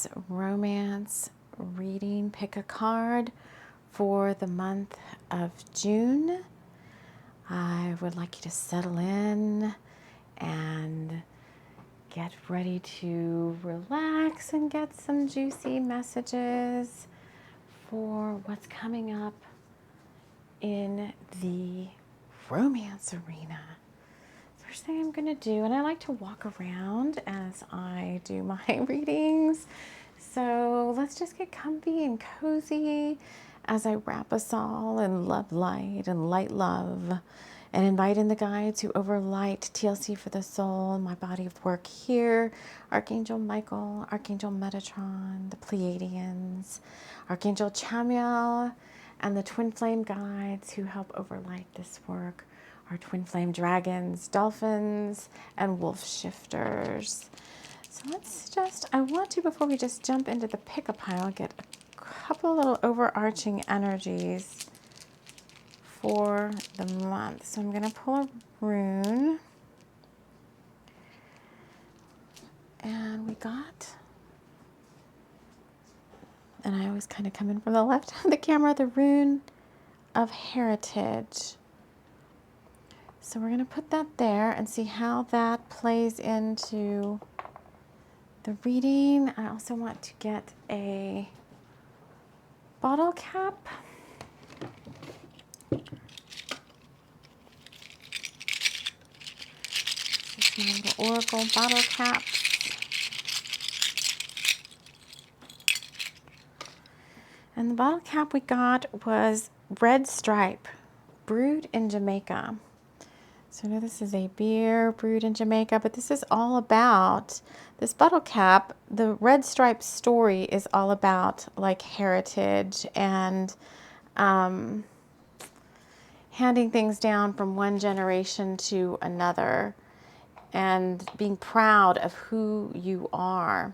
this romance reading. Pick a card for the month of June. I would like you to settle in and get ready to relax and get some juicy messages for what's coming up in the romance arena. First thing I'm going to do, and I like to walk around as I do my readings, so let's just get comfy and cozy as I wrap us all in love light and light love, and invite in the guides who overlight TLC for the soul, my body of work here, Archangel Michael, Archangel Metatron, the Pleiadians, Archangel Chamuel, and the twin flame guides who help overlight this work, our twin flame dragons, dolphins, and wolf shifters. So let's just, I want to, before we just jump into the pick-a pile, get a couple little overarching energies for the month. So I'm going to pull a rune. And we got, and I always kind of come in from the left of the camera, the rune of heritage. So we're going to put that there and see how that plays into the reading. I also want to get a bottle cap. This is my little oracle bottle cap. And the bottle cap we got was Red Stripe, brewed in Jamaica. So I know this is a beer brewed in Jamaica, but this is all about, this bottle cap, the Red Stripe story is all about like heritage and handing things down from one generation to another and being proud of who you are,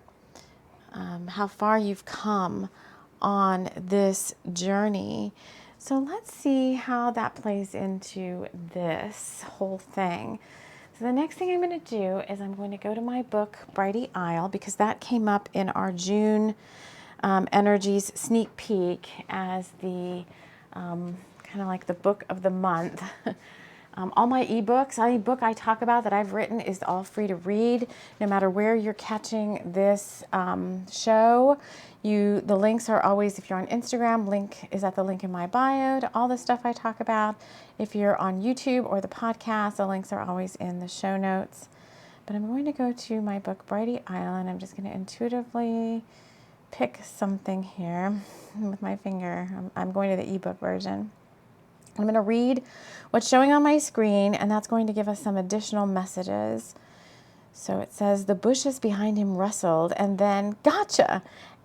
how far you've come on this journey. So let's see how that plays into this whole thing. So the next thing I'm going to do is I'm going to go to my book, Brighty Isle, because that came up in our June energies sneak peek as the kind of like the book of the month. All my ebooks, any book I talk about that I've written is all free to read, no matter where you're catching this show. The links are always, if you're on Instagram, link is at the link in my bio to all the stuff I talk about. If you're on YouTube or the podcast, the links are always in the show notes. But I'm going to go to my book, Brighty Isle, and I'm just going to intuitively pick something here with my finger. I'm going to the ebook version. I'm going to read what's showing on my screen, and that's going to give us some additional messages. So it says, the bushes behind him rustled, and then, gotcha!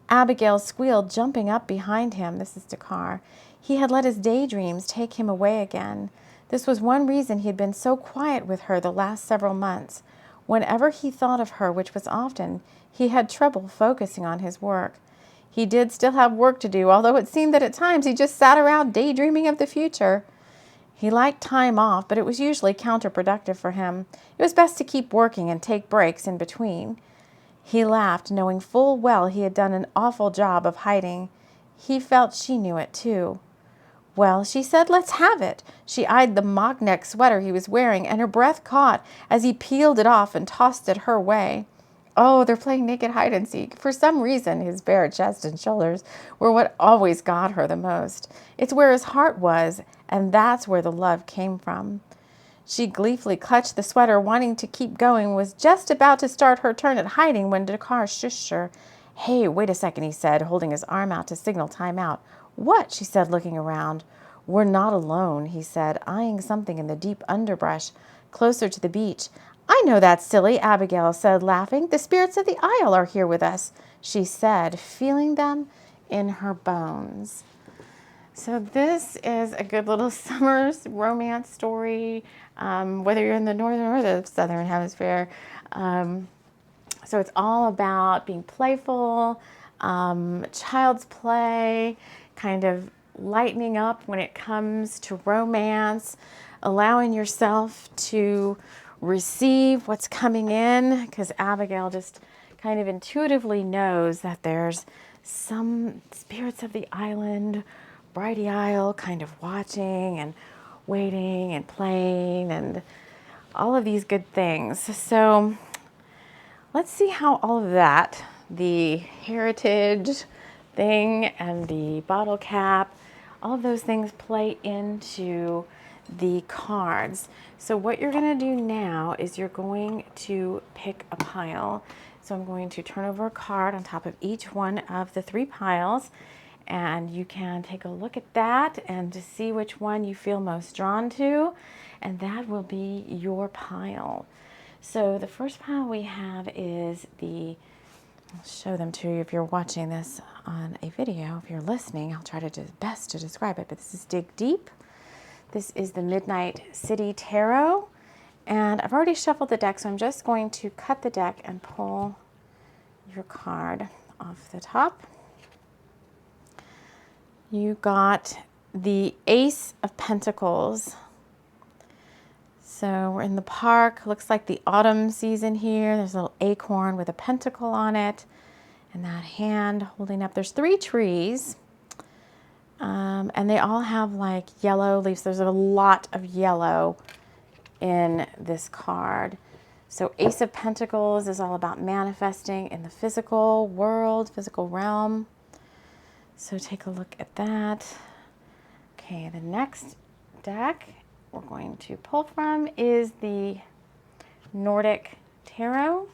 Abigail squealed, jumping up behind him. This is Dakar. He had let his daydreams take him away again. This was one reason he had been so quiet with her the last several months. Whenever he thought of her, which was often, he had trouble focusing on his work. He did still have work to do, although it seemed that at times he just sat around daydreaming of the future. He liked time off, but it was usually counterproductive for him. It was best to keep working and take breaks in between. He laughed, knowing full well he had done an awful job of hiding. He felt she knew it, too. Well, she said, let's have it. She eyed the mock-neck sweater he was wearing, and her breath caught as he peeled it off and tossed it her way. Oh, they're playing naked hide-and-seek. For some reason, his bare chest and shoulders were what always got her the most. It's where his heart was, and that's where the love came from. She gleefully clutched the sweater, wanting to keep going, was just about to start her turn at hiding when Dakar shushed her. Hey, wait a second, he said, holding his arm out to signal time out. What? She said, looking around. We're not alone, he said, eyeing something in the deep underbrush closer to the beach. I know that's silly, Abigail said, laughing. The spirits of the Isle are here with us, she said, feeling them in her bones. So this is a good little summer romance story, whether you're in the northern or the southern hemisphere. So it's all about being playful, child's play, kind of lightening up when it comes to romance, allowing yourself to receive what's coming in, because Abigail just kind of intuitively knows that there's some spirits of the island, Brighty Isle, kind of watching and waiting and playing and all of these good things. So let's see how all of that, the heritage thing and the bottle cap, all of those things play into the cards. So what you're going to do now is you're going to pick a pile. So I'm going to turn over a card on top of each one of the 3 piles, and you can take a look at that and to see which one you feel most drawn to, and that will be your pile. So the first pile we have is I'll show them to you if you're watching this on a video. If you're listening, I'll try to do best to describe it, but this is Dig Deep. This is the Midnight City Tarot, and I've already shuffled the deck, so I'm just going to cut the deck and pull your card off the top. You got the Ace of Pentacles. So we're in the park, looks like the autumn season here. There's a little acorn with a pentacle on it, and that hand holding up. There's 3 trees, and they all have like yellow leaves. There's a lot of yellow in this card. So Ace of Pentacles is all about manifesting in the physical world, physical realm. So take a look at that. Okay, the next deck we're going to pull from is the Nordic Tarot.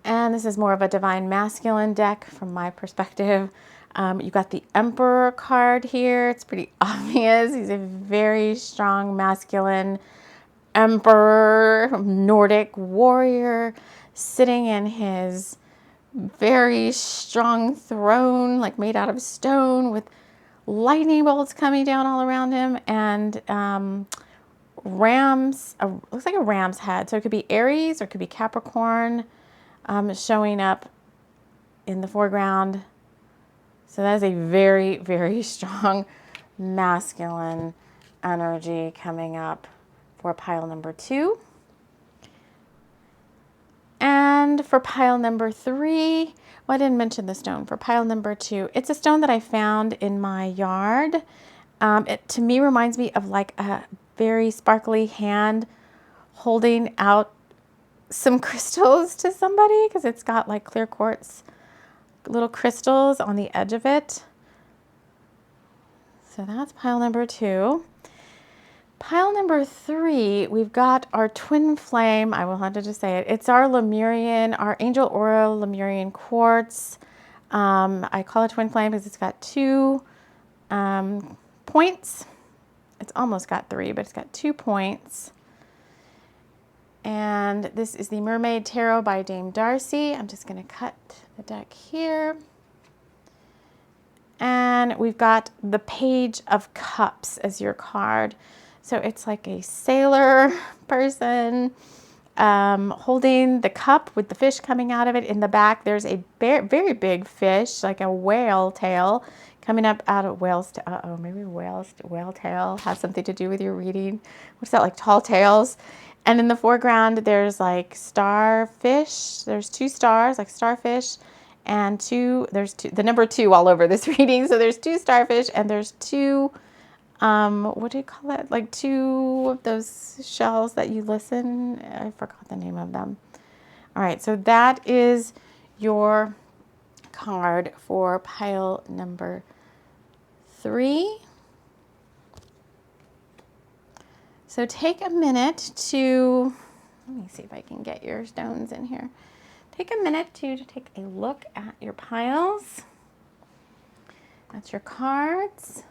And this is more of a divine masculine deck from my perspective. You got the Emperor card here. It's pretty obvious. He's a very strong masculine emperor, Nordic warrior, sitting in his very strong throne, like made out of stone, with lightning bolts coming down all around him, and rams, looks like a ram's head. So it could be Aries or it could be Capricorn showing up in the foreground. So that is a very, very strong masculine energy coming up for pile number 2. And for pile number 3, well, I didn't mention the stone. For pile number 2, it's a stone that I found in my yard. It to me reminds me of like a very sparkly hand holding out some crystals to somebody, because it's got like clear quartz little crystals on the edge of it. So that's pile number 2. Pile number 3, we've got our twin flame. I will have to just say it. It's our Lemurian, our Angel Aura Lemurian quartz. I call it twin flame because it's got 2 points. It's almost got 3, but it's got 2 points. And this is the Mermaid Tarot by Dame Darcy. I'm just going to cut the deck here. And we've got the Page of Cups as your card. So it's like a sailor person holding the cup with the fish coming out of it. In the back, there's a very big fish, like a whale tail, coming up out of whale's tail. Uh-oh, maybe whale tail has something to do with your reading. What's that, like tall tales? And in the foreground, there's like starfish. There's 2 stars, like starfish, and the number 2 all over this reading. So there's 2 starfish, and there's 2, what do you call it? Like 2 of those shells that you listen. I forgot the name of them. All right, so that is your card for pile number 3. So take a minute to, let me see if I can get your stones in here. Take a minute to take a look at your piles. That's your cards.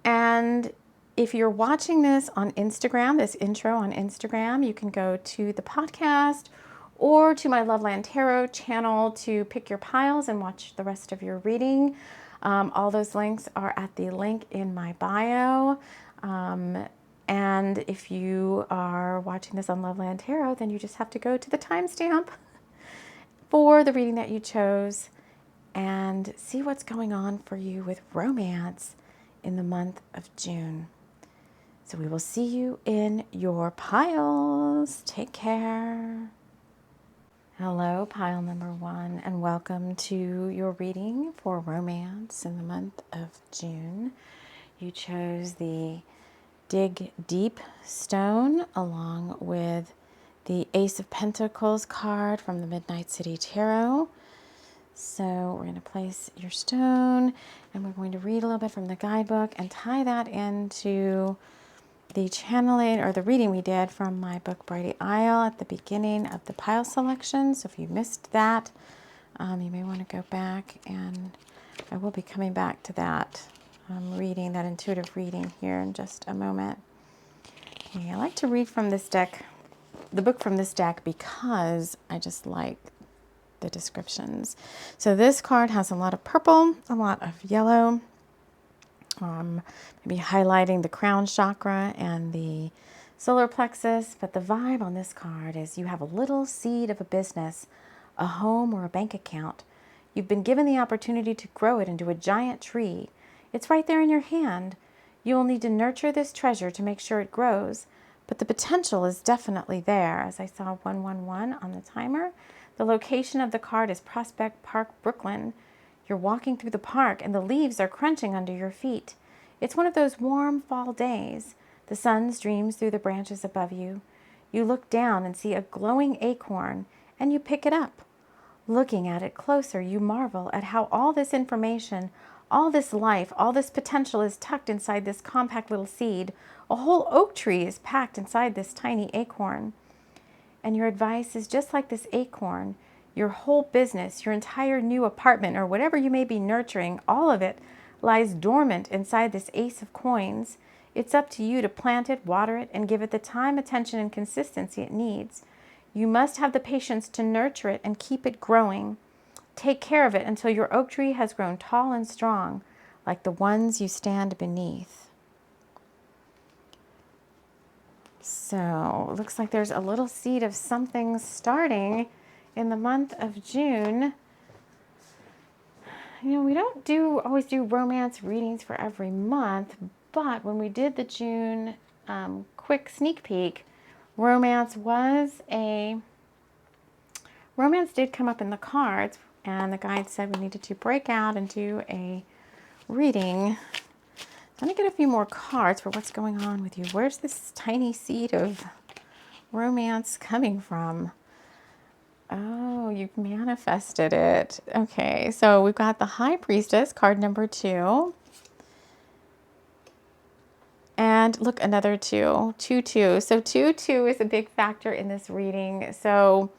And if you're watching this on Instagram, this intro on Instagram, you can go to the podcast or to my Loveland Tarot channel to pick your piles and watch the rest of your reading. All those links are at the link in my bio. And if you are watching this on Loveland Tarot, then you just have to go to the timestamp for the reading that you chose and see what's going on for you with romance in the month of June. So we will see you in your piles. Take care. Hello, pile number 1, and welcome to your reading for romance in the month of June. You chose the Dig Deep stone along with the Ace of Pentacles card from the Midnight City Tarot. So we're going to place your stone and we're going to read a little bit from the guidebook and tie that into the channeling or the reading we did from my book Brighty Isle at the beginning of the pile selection. So if you missed that, you may want to go back, and I will be coming back to that reading, that intuitive reading here in just a moment. Okay, I like to read from this deck, the book from this deck, because I just like the descriptions. So this card has a lot of purple, a lot of yellow, maybe highlighting the crown chakra and the solar plexus, but the vibe on this card is you have a little seed of a business, a home, or a bank account. You've been given the opportunity to grow it into a giant tree. It's right there in your hand. You will need to nurture this treasure to make sure it grows, but the potential is definitely there. As I saw 111 on the timer, the location of the card is Prospect Park, Brooklyn. You're walking through the park and the leaves are crunching under your feet. It's one of those warm fall days. The sun streams through the branches above you. You look down and see a glowing acorn, and you pick it up. Looking at it closer, you marvel at how all this information, all this life, all this potential is tucked inside this compact little seed. A whole oak tree is packed inside this tiny acorn. And your advice is just like this acorn. Your whole business, your entire new apartment, or whatever you may be nurturing, all of it lies dormant inside this ace of coins. It's up to you to plant it, water it, and give it the time, attention, and consistency it needs. You must have the patience to nurture it and keep it growing. Take care of it until your oak tree has grown tall and strong, like the ones you stand beneath. So it looks like there's a little seed of something starting in the month of June. You know, we don't always do romance readings for every month, but when we did the June quick sneak peek, romance did come up in the cards, and the guide said we needed to break out and do a reading. Let me get a few more cards for what's going on with you. Where's this tiny seed of romance coming from? Oh, you've manifested it. Okay, so we've got the High Priestess, card number 2. And look, another 2. 2, 2. So 2, 2 is a big factor in this reading. So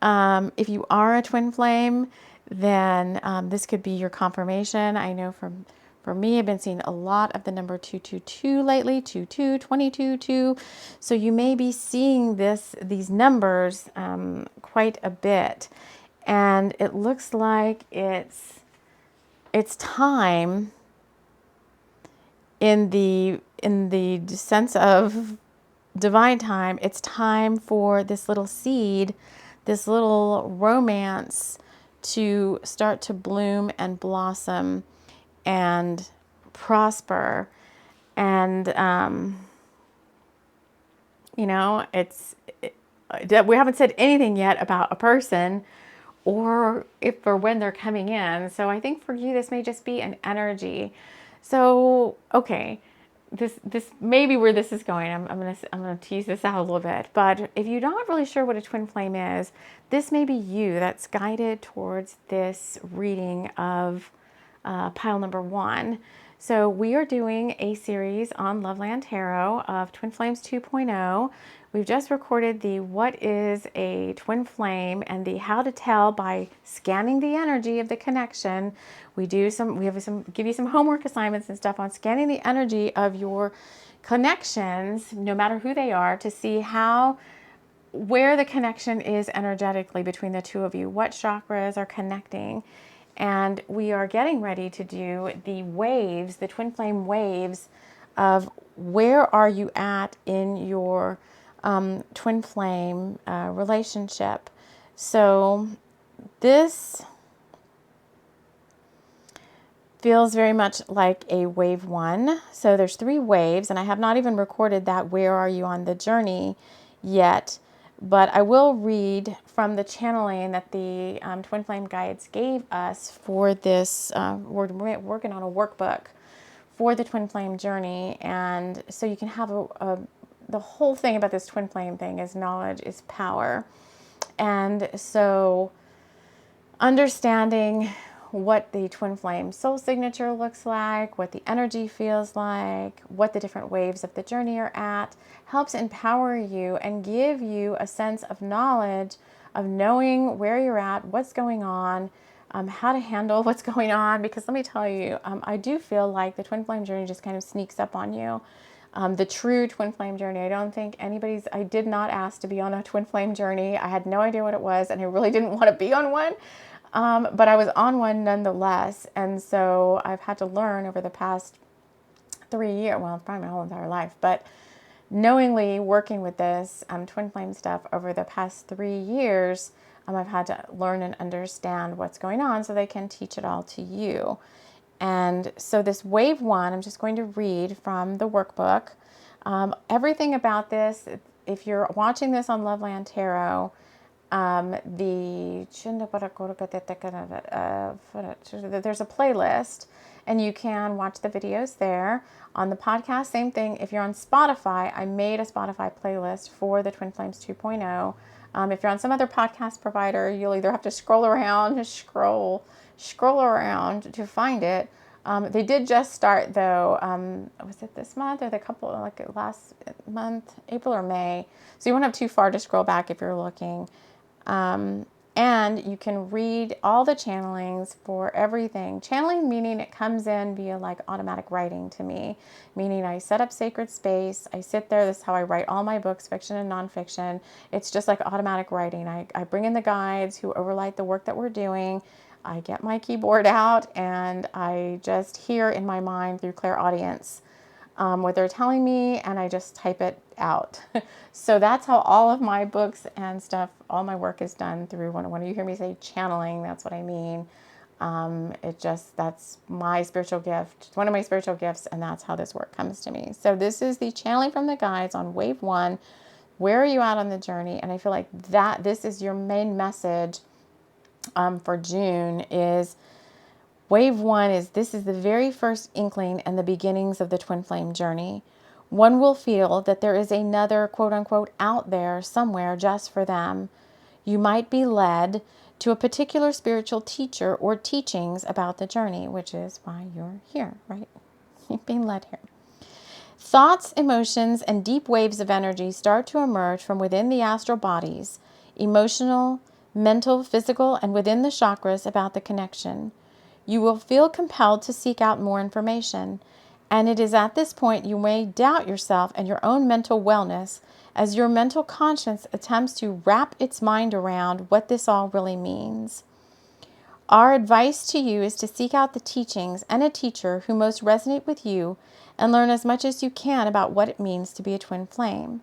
if you are a twin flame, then this could be your confirmation. I know for me, I've been seeing a lot of the number 222 lately, 22, 22, 2. So you may be seeing these numbers quite a bit. And it looks like it's time in the sense of divine time. It's time for this little seed, this little romance to start to bloom and blossom and prosper. And you know, we haven't said anything yet about a person or if or when they're coming in. So I think for you, this may just be an energy. So, okay, this may be where this is going. I'm gonna tease this out a little bit. But if you're not really sure what a twin flame is, this may be you that's guided towards this reading of pile number 1. So we are doing a series on Loveland Tarot of Twin Flames 2.0. We've just recorded the what is a twin flame and the how to tell by scanning the energy of the connection. We give you some homework assignments and stuff on scanning the energy of your connections, no matter who they are, to see where the connection is energetically between the two of you, what chakras are connecting. And we are getting ready to do the waves, the twin flame waves of where are you at in your twin flame relationship. So this feels very much like a wave 1. So there's 3 waves, and I have not even recorded that where are you on the journey yet, but I will read from the channeling that the Twin Flame Guides gave us for this. We're working on a workbook for the Twin Flame journey, and so you can have the whole thing about this Twin Flame thing is knowledge is power. And so understanding what the Twin Flame soul signature looks like, what the energy feels like, what the different waves of the journey are at, helps empower you and give you a sense of knowledge of knowing where you're at, what's going on, how to handle what's going on. Because let me tell you, I do feel like the Twin Flame journey just kind of sneaks up on you. The true Twin Flame journey. I don't think I did not ask to be on a Twin Flame journey. I had no idea what it was, and I really didn't want to be on one. But I was on one nonetheless. And so I've had to learn over the past 3 years, well, probably my whole entire life, but knowingly working with this Twin Flame stuff over the past 3 years, I've had to learn and understand what's going on so they can teach it all to you. And so this wave 1, I'm just going to read from the workbook. Everything about this, if you're watching this on Loveland Tarot, there's a playlist and you can watch the videos there. On the podcast, same thing. If you're on Spotify, I made a Spotify playlist for the Twin Flames 2.0. If you're on some other podcast provider, you'll either have to scroll around to find it. They did just start though. Was it this month or the couple, like last month, April or May? So you won't have too far to scroll back if you're looking. And you can read all the channelings for everything. Channeling meaning it comes in via like automatic writing to me, meaning I set up sacred space. I sit there. This is how I write all my books, fiction and nonfiction. It's just like automatic writing. I bring in the guides who overlight the work that we're doing. I get my keyboard out and I just hear in my mind through clairaudience what they're telling me, and I just type it out. So that's how all of my books and stuff, all my work is done through, when you hear me say channeling, that's what I mean. That's my spiritual gift. It's one of my spiritual gifts, and that's how this work comes to me. So this is the channeling from the guides on wave 1. Where are you at on the journey? And I feel like that this is your main message for June is wave 1 is this is the very first inkling and the beginnings of the Twin Flame journey. One will feel that there is another quote unquote out there somewhere just for them. You might be led to a particular spiritual teacher or teachings about the journey, which is why you're here, right? You're being led here. Thoughts, emotions, and deep waves of energy start to emerge from within the astral bodies, emotional, mental, physical, and within the chakras about the connection. You will feel compelled to seek out more information, and it is at this point you may doubt yourself and your own mental wellness as your mental conscience attempts to wrap its mind around what this all really means. Our advice to you is to seek out the teachings and a teacher who most resonate with you and learn as much as you can about what it means to be a twin flame.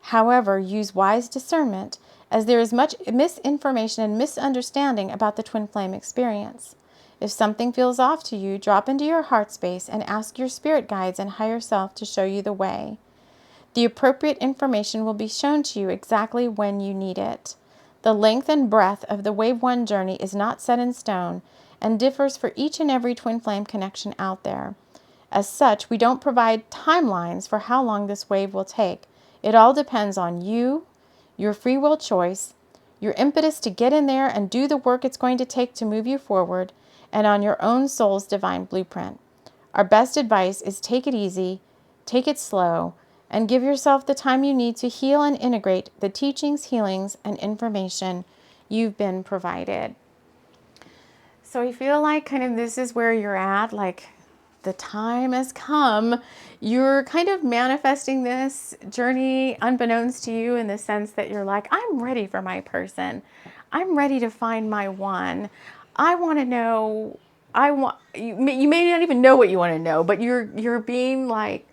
However, use wise discernment as there is much misinformation and misunderstanding about the twin flame experience. If something feels off to you, drop into your heart space and ask your spirit guides and higher self to show you the way. The appropriate information will be shown to you exactly when you need it. The length and breadth of the Wave 1 journey is not set in stone and differs for each and every twin flame connection out there. As such, we don't provide timelines for how long this wave will take. It all depends on you, your free will choice, your impetus to get in there and do the work it's going to take to move you forward, and on your own soul's divine blueprint. Our best advice is take it easy, take it slow, and give yourself the time you need to heal and integrate the teachings, healings, and information you've been provided. So I feel like kind of this is where you're at, like the time has come. You're kind of manifesting this journey unbeknownst to you in the sense that you're like, I'm ready for my person. I'm ready to find my one. I want to know, you may not even know what you want to know, but you're being like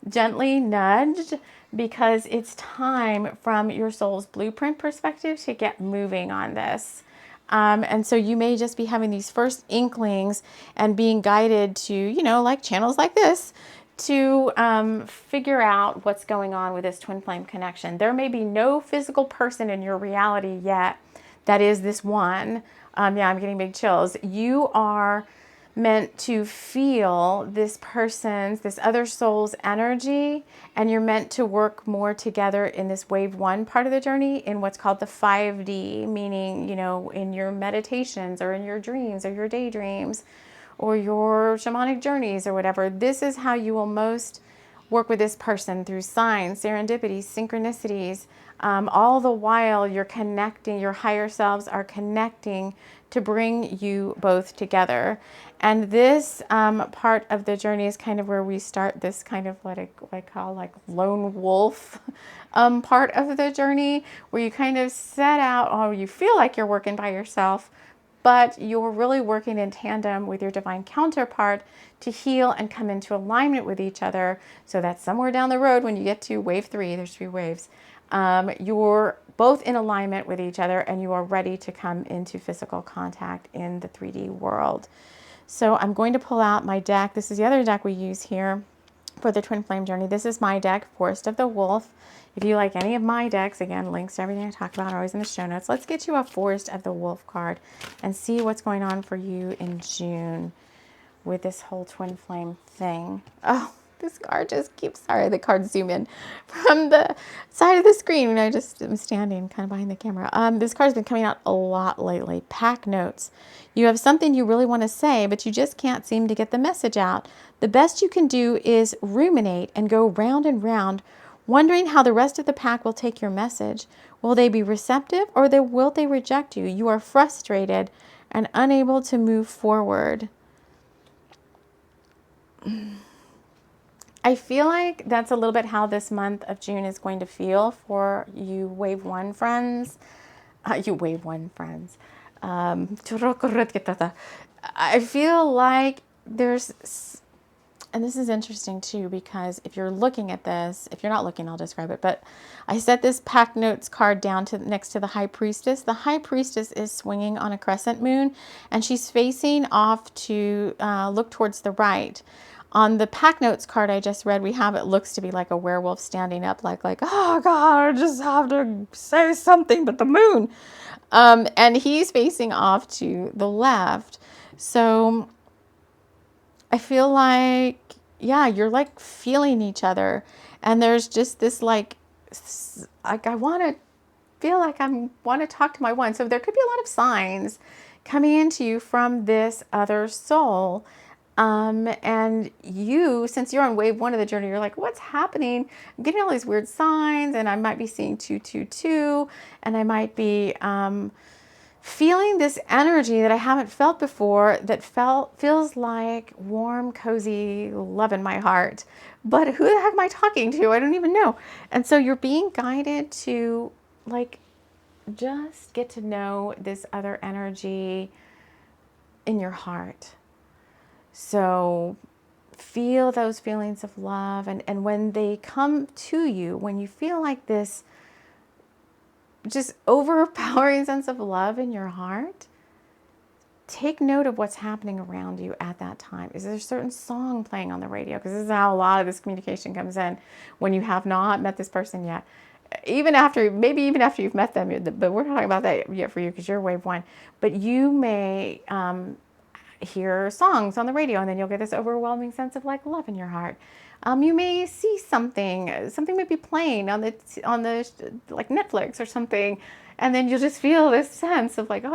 gently nudged because it's time from your soul's blueprint perspective to get moving on this. And so you may just be having these first inklings and being guided to, like channels like this, to figure out what's going on with this twin flame connection. There may be no physical person in your reality yet that is this one. Yeah, I'm getting big chills. You are meant to feel this person's, this other soul's energy, and you're meant to work more together in this wave 1 part of the journey in what's called the 5D, meaning, in your meditations or in your dreams or your daydreams or your shamanic journeys or whatever. This is how you will most work with this person, through signs, serendipities, synchronicities. All the while you're connecting, your higher selves are connecting to bring you both together. And this part of the journey is kind of where we start this kind of what I call like lone wolf part of the journey, where you kind of set out, or you feel like you're working by yourself, but you're really working in tandem with your divine counterpart to heal and come into alignment with each other, so that somewhere down the road when you get to wave 3, there's 3 waves, you're both in alignment with each other and you are ready to come into physical contact in the 3D world. So I'm going to pull out my deck. This is the other deck we use here for the twin flame journey. This is my deck, Forest of the Wolf. If you like any of my decks, again, links to everything I talk about are always in the show notes. Let's get you a Forest of the Wolf card and see what's going on for you in June with this whole twin flame thing. Oh, this card just keeps, sorry, the cards zoom in from the side of the screen when I just am standing kind of behind the camera. This card's been coming out a lot lately. Pack notes. You have something you really want to say, but you just can't seem to get the message out. The best you can do is ruminate and go round and round, wondering how the rest of the pack will take your message. Will they be receptive, or will they reject you? You are frustrated and unable to move forward. I feel like that's a little bit how this month of June is going to feel for you wave 1 friends. You wave 1 friends. I feel like there's, and this is interesting too, because if you're looking at this, if you're not looking, I'll describe it, but I set this pack notes card down next to the High Priestess. The High Priestess is swinging on a crescent moon, and she's facing off to look towards the right. On the pack notes card I just read, we have, it looks to be like a werewolf standing up, like, oh God, I just have to say something, but the moon. And he's facing off to the left. So I feel like, yeah, you're like feeling each other. And there's just this like I want to feel like I want to talk to my one. So there could be a lot of signs coming into you from this other soul. And you, since you're on wave 1 of the journey, you're like, what's happening? I'm getting all these weird signs, and I might be seeing 222, and I might be feeling this energy that I haven't felt before, that feels like warm, cozy love in my heart. But who the heck am I talking to? I don't even know. And so you're being guided to like just get to know this other energy in your heart. So feel those feelings of love. And when they come to you, when you feel like this just overpowering sense of love in your heart, take note of what's happening around you at that time. Is there a certain song playing on the radio? Because this is how a lot of this communication comes in when you have not met this person yet. Maybe even after you've met them, but we're not talking about that yet for you because you're wave 1. But you may hear songs on the radio, and then you'll get this overwhelming sense of like love in your heart. You may see something may be playing on the like Netflix or something, and then you'll just feel this sense of like,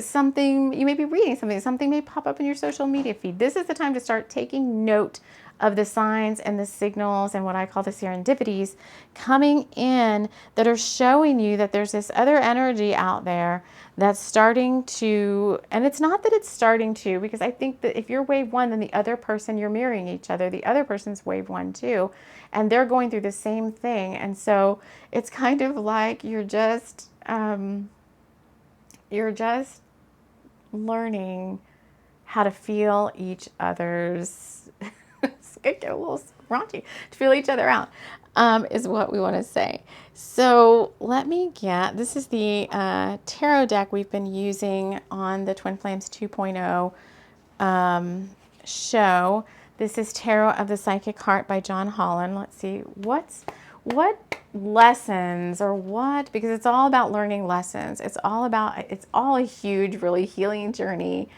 something, you may be reading something may pop up in your social media feed. This is the time to start taking note of the signs and the signals and what I call the serendipities coming in that are showing you that there's this other energy out there that's starting to, and it's not that it's starting to, because I think that if you're wave 1, then the other person, you're mirroring each other. The other person's wave 1 too, and they're going through the same thing. And so it's kind of like you're just learning how to feel each other's It's going to get a little raunchy to feel each other out, is what we want to say. So let me get, this is the tarot deck we've been using on the Twin Flames 2.0 show. This is Tarot of the Psychic Heart by John Holland. Let's see, what lessons or what, because it's all about learning lessons. It's all a huge, really healing journey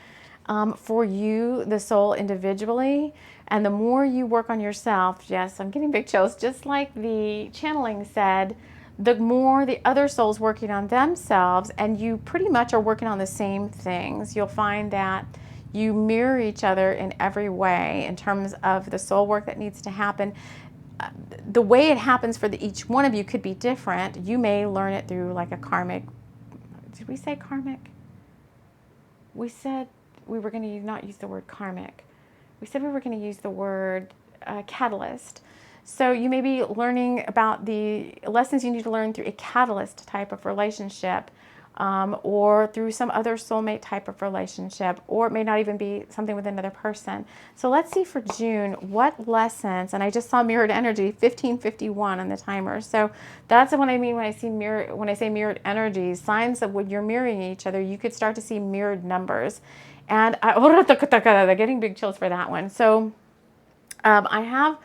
for you, the soul individually. And the more you work on yourself, yes, I'm getting big chills, just like the channeling said, the more the other soul's working on themselves, and you pretty much are working on the same things. You'll find that you mirror each other in every way in terms of the soul work that needs to happen. The way it happens for each one of you could be different. You may learn it through like a karmic, did we say karmic? We said we were going to not use the word karmic. We said we were going to use the word catalyst. So you may be learning about the lessons you need to learn through a catalyst type of relationship, or through some other soulmate type of relationship, or it may not even be something with another person. So let's see for June, what lessons, and I just saw mirrored energy, 1551 on the timer. So that's what I mean when I see when I say mirrored energies, signs of when you're mirroring each other, you could start to see mirrored numbers. And I'm getting big chills for that one. So I have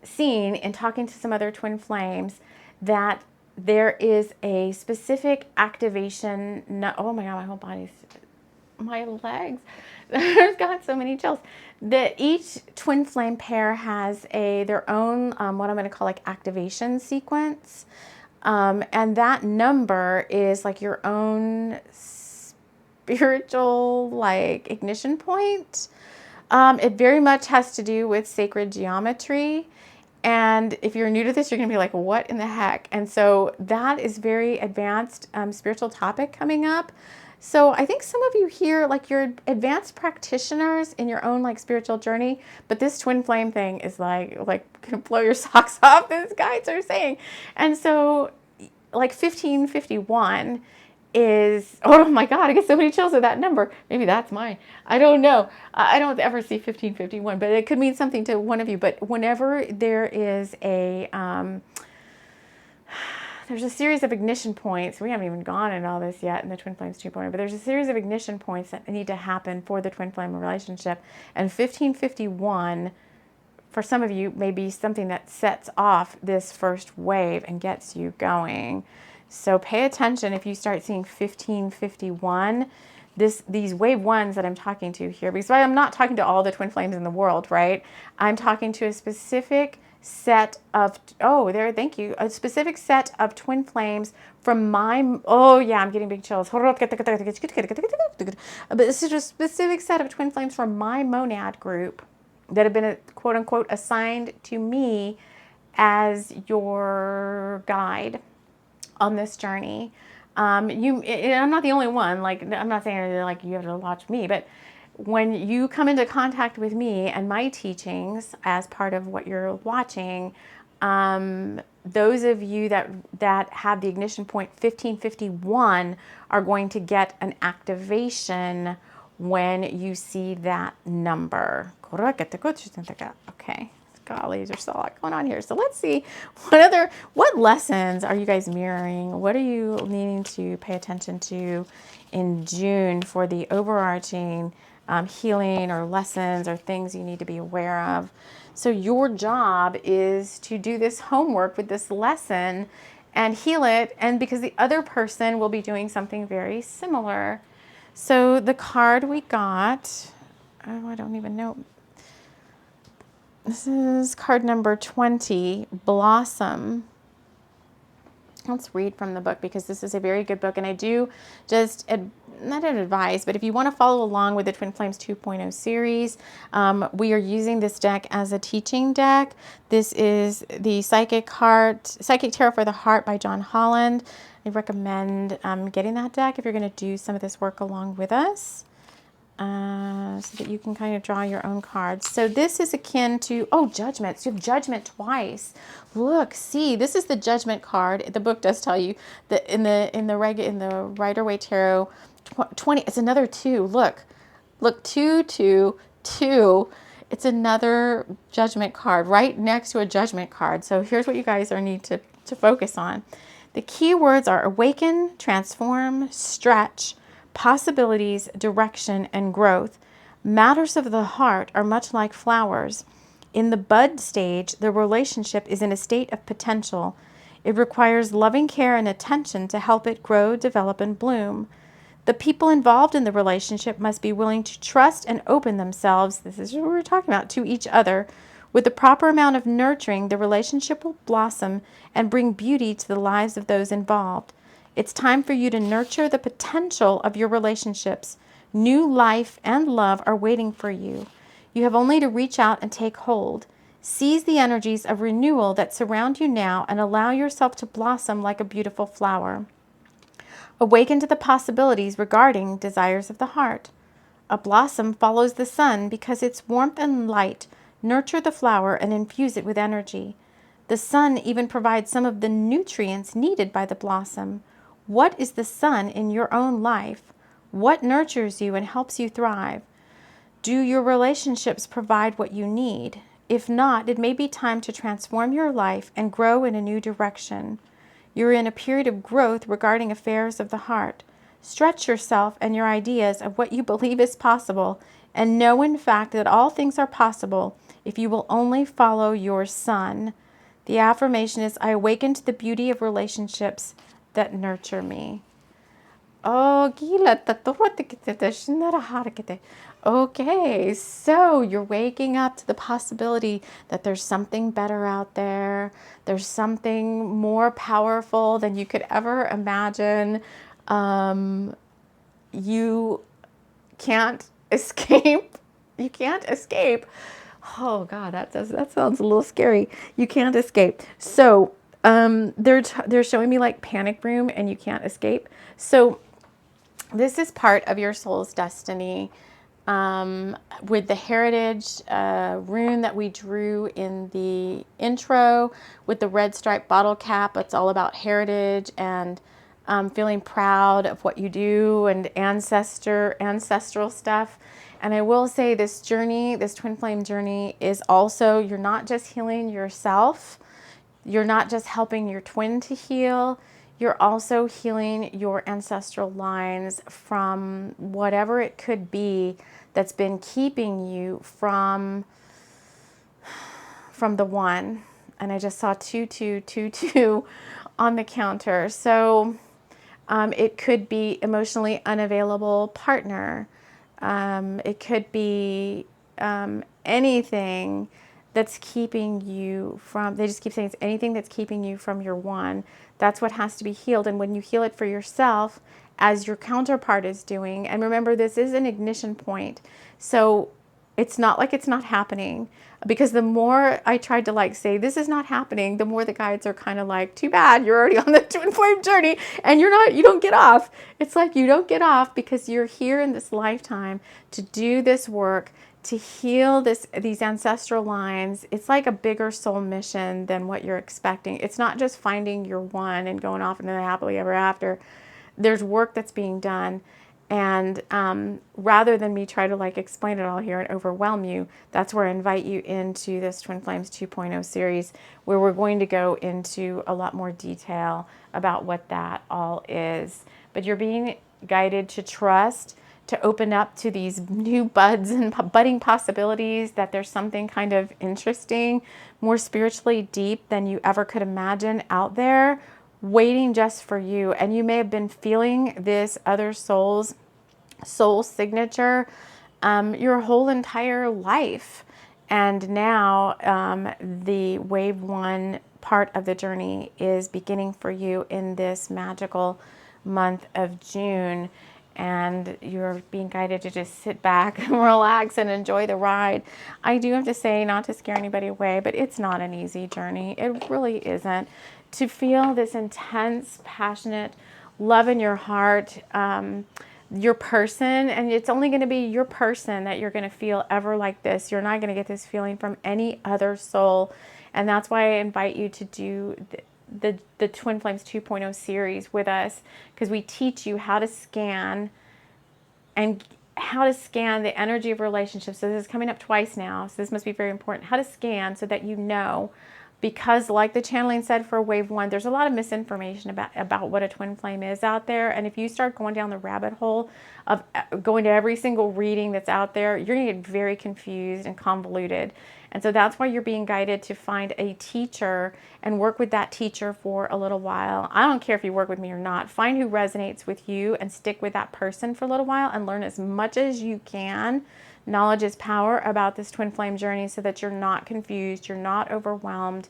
seen in talking to some other twin flames that there is a specific activation. Oh my God, my whole body's, my legs, I've got so many chills. That each twin flame pair has their own, what I'm going to call like activation sequence. And that number is like your own spiritual like ignition point. It very much has to do with sacred geometry. And if you're new to this, you're going to be like, what in the heck? And so that is very advanced spiritual topic coming up. So I think some of you here, like you're advanced practitioners in your own like spiritual journey, but this twin flame thing is like going to blow your socks off, as guides are saying. And so like 1551 is, oh my God, I get so many chills with that number. Maybe that's mine. I don't know. I don't ever see 1551, but it could mean something to one of you. But whenever there is there's a series of ignition points. We haven't even gone into all this yet in the Twin Flames 2.0, but there's a series of ignition points that need to happen for the twin flame relationship. And 1551, for some of you, may be something that sets off this first wave and gets you going. So pay attention if you start seeing 1551, these wave ones that I'm talking to here, because I'm not talking to all the twin flames in the world, right? I'm talking to a specific set of, thank you, a specific set of twin flames from my, oh yeah, I'm getting big chills. But this is a specific set of twin flames from my monad group that have been, quote unquote, assigned to me as your guide on this journey. I'm not the only one. Like, I'm not saying like you have to watch me, but when you come into contact with me and my teachings as part of what you're watching, those of you that have the ignition point 1551 are going to get an activation when you see that number. Okay. Golly, there's a lot going on here. So let's see what lessons are you guys mirroring? What are you needing to pay attention to in June for the overarching healing or lessons or things you need to be aware of? So your job is to do this homework with this lesson and heal it. And because the other person will be doing something very similar. So the card we got, oh, I don't even know. This is card number 20, Blossom. Let's read from the book because this is a very good book. And I do just, not an advice, but if you want to follow along with the Twin Flames 2.0 series, we are using this deck as a teaching deck. This is the Psychic Tarot for the Heart by John Holland. I recommend getting that deck if you're going to do some of this work along with us. So that you can kind of draw your own cards. So this is akin to, Judgment. So you have Judgment twice. Look, see, this is the Judgment card. The book does tell you that in the Rider-Waite Tarot 20, it's another 2. Look, 2, 2, 2. It's another judgment card right next to a judgment card. So here's what you guys need to focus on. The key words are awaken, transform, stretch, possibilities, direction, and growth. Matters of the heart are much like flowers. In the bud stage, the relationship is in a state of potential. It requires loving care and attention to help it grow, develop, and bloom. The people involved in the relationship must be willing to trust and open themselves, this is what we're talking about, to each other. With the proper amount of nurturing, the relationship will blossom and bring beauty to the lives of those involved. It's time for you to nurture the potential of your relationships. New life and love are waiting for you. You have only to reach out and take hold. Seize the energies of renewal that surround you now and allow yourself to blossom like a beautiful flower. Awaken to the possibilities regarding desires of the heart. A blossom follows the sun because its warmth and light nurture the flower and infuse it with energy. The sun even provides some of the nutrients needed by the blossom. What is the sun in your own life? What nurtures you and helps you thrive? Do your relationships provide what you need? If not, it may be time to transform your life and grow in a new direction. You're in a period of growth regarding affairs of the heart. Stretch yourself and your ideas of what you believe is possible, and know in fact that all things are possible if you will only follow your sun. The affirmation is, I awaken to the beauty of relationships that nurture me. Okay, so you're waking up to the possibility that there's something better out there. There's something more powerful than you could ever imagine. You can't escape. You can't escape. Oh God, that sounds a little scary. You can't escape. So they're showing me like panic room, and you can't escape. So this is part of your soul's destiny. With the heritage rune that we drew in the intro, with the red striped bottle cap, it's all about heritage and feeling proud of what you do and ancestral stuff. And I will say this journey, this twin flame journey, is also, you're not just healing yourself, you're not just helping your twin to heal, you're also healing your ancestral lines from whatever it could be that's been keeping you from the one. And I just saw 2222 on the counter. So it could be emotionally unavailable partner. It could be anything that's keeping you from, they just keep saying it's anything that's keeping you from your one. That's what has to be healed. And when you heal it for yourself, as your counterpart is doing, and remember, this is an ignition point. So it's not like it's not happening, because the more I tried to like say this is not happening, the more the guides are kind of like, too bad, you're already on the twin flame journey and you don't get off. It's like you don't get off because you're here in this lifetime to do this work, to heal these ancestral lines. It's like a bigger soul mission than what you're expecting. It's not just finding your one and going off into the happily ever after. There's work that's being done. And rather than me try to like explain it all here and overwhelm you, that's where I invite you into this Twin Flames 2.0 series, where we're going to go into a lot more detail about what that all is. But you're being guided to trust, to open up to these new buds and budding possibilities, that there's something kind of interesting, more spiritually deep than you ever could imagine out there, waiting just for you. And you may have been feeling this other soul signature your whole entire life. And now the wave one part of the journey is beginning for you in this magical month of June. And you're being guided to just sit back and relax and enjoy the ride. I do have to say, not to scare anybody away, but it's not an easy journey. It really isn't. To feel this intense, passionate love in your heart, your person, and it's only going to be your person that you're going to feel ever like this. You're not going to get this feeling from any other soul. And that's why I invite you to do the Twin Flames 2.0 series with us, because we teach you how to scan and how to scan the energy of relationships. So this is coming up twice now, so this must be very important. How to scan so that you know, because like the channeling said for wave 1, there's a lot of misinformation about what a twin flame is out there. And if you start going down the rabbit hole of going to every single reading that's out there, you're going to get very confused and convoluted. And so that's why you're being guided to find a teacher and work with that teacher for a little while. I don't care if you work with me or not. Find who resonates with you and stick with that person for a little while and learn as much as you can. Knowledge is power about this twin flame journey so that you're not confused, you're not overwhelmed,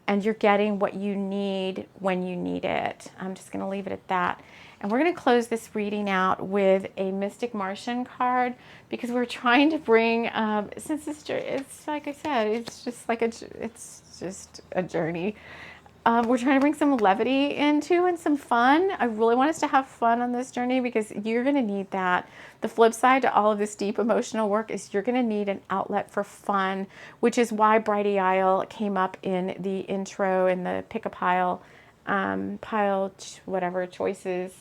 and you're getting what you need when you need it. I'm just going to leave it at that. And we're going to close this reading out with a Mystic Martian card because we're trying to bring, since it's like I said, it's just a journey. We're trying to bring some levity into and some fun. I really want us to have fun on this journey because you're going to need that. The flip side to all of this deep emotional work is you're going to need an outlet for fun, which is why Brighty Isle came up in the intro in the pick a pile, whatever choices,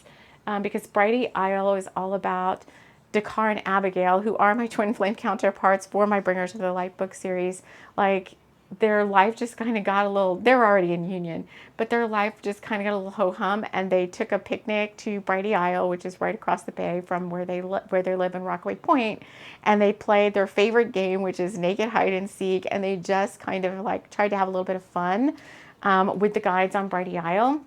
because Brighty Isle is all about Dakar and Abigail, who are my twin flame counterparts for my Bringers of the Light book series. Like, their life just kind of got a little, they were already in union, but their life just kind of got a little ho-hum, and they took a picnic to Brighty Isle, which is right across the bay from where they live in Rockaway Point, and they played their favorite game, which is naked hide and seek, and they just kind of like tried to have a little bit of fun with the guides on Brighty Isle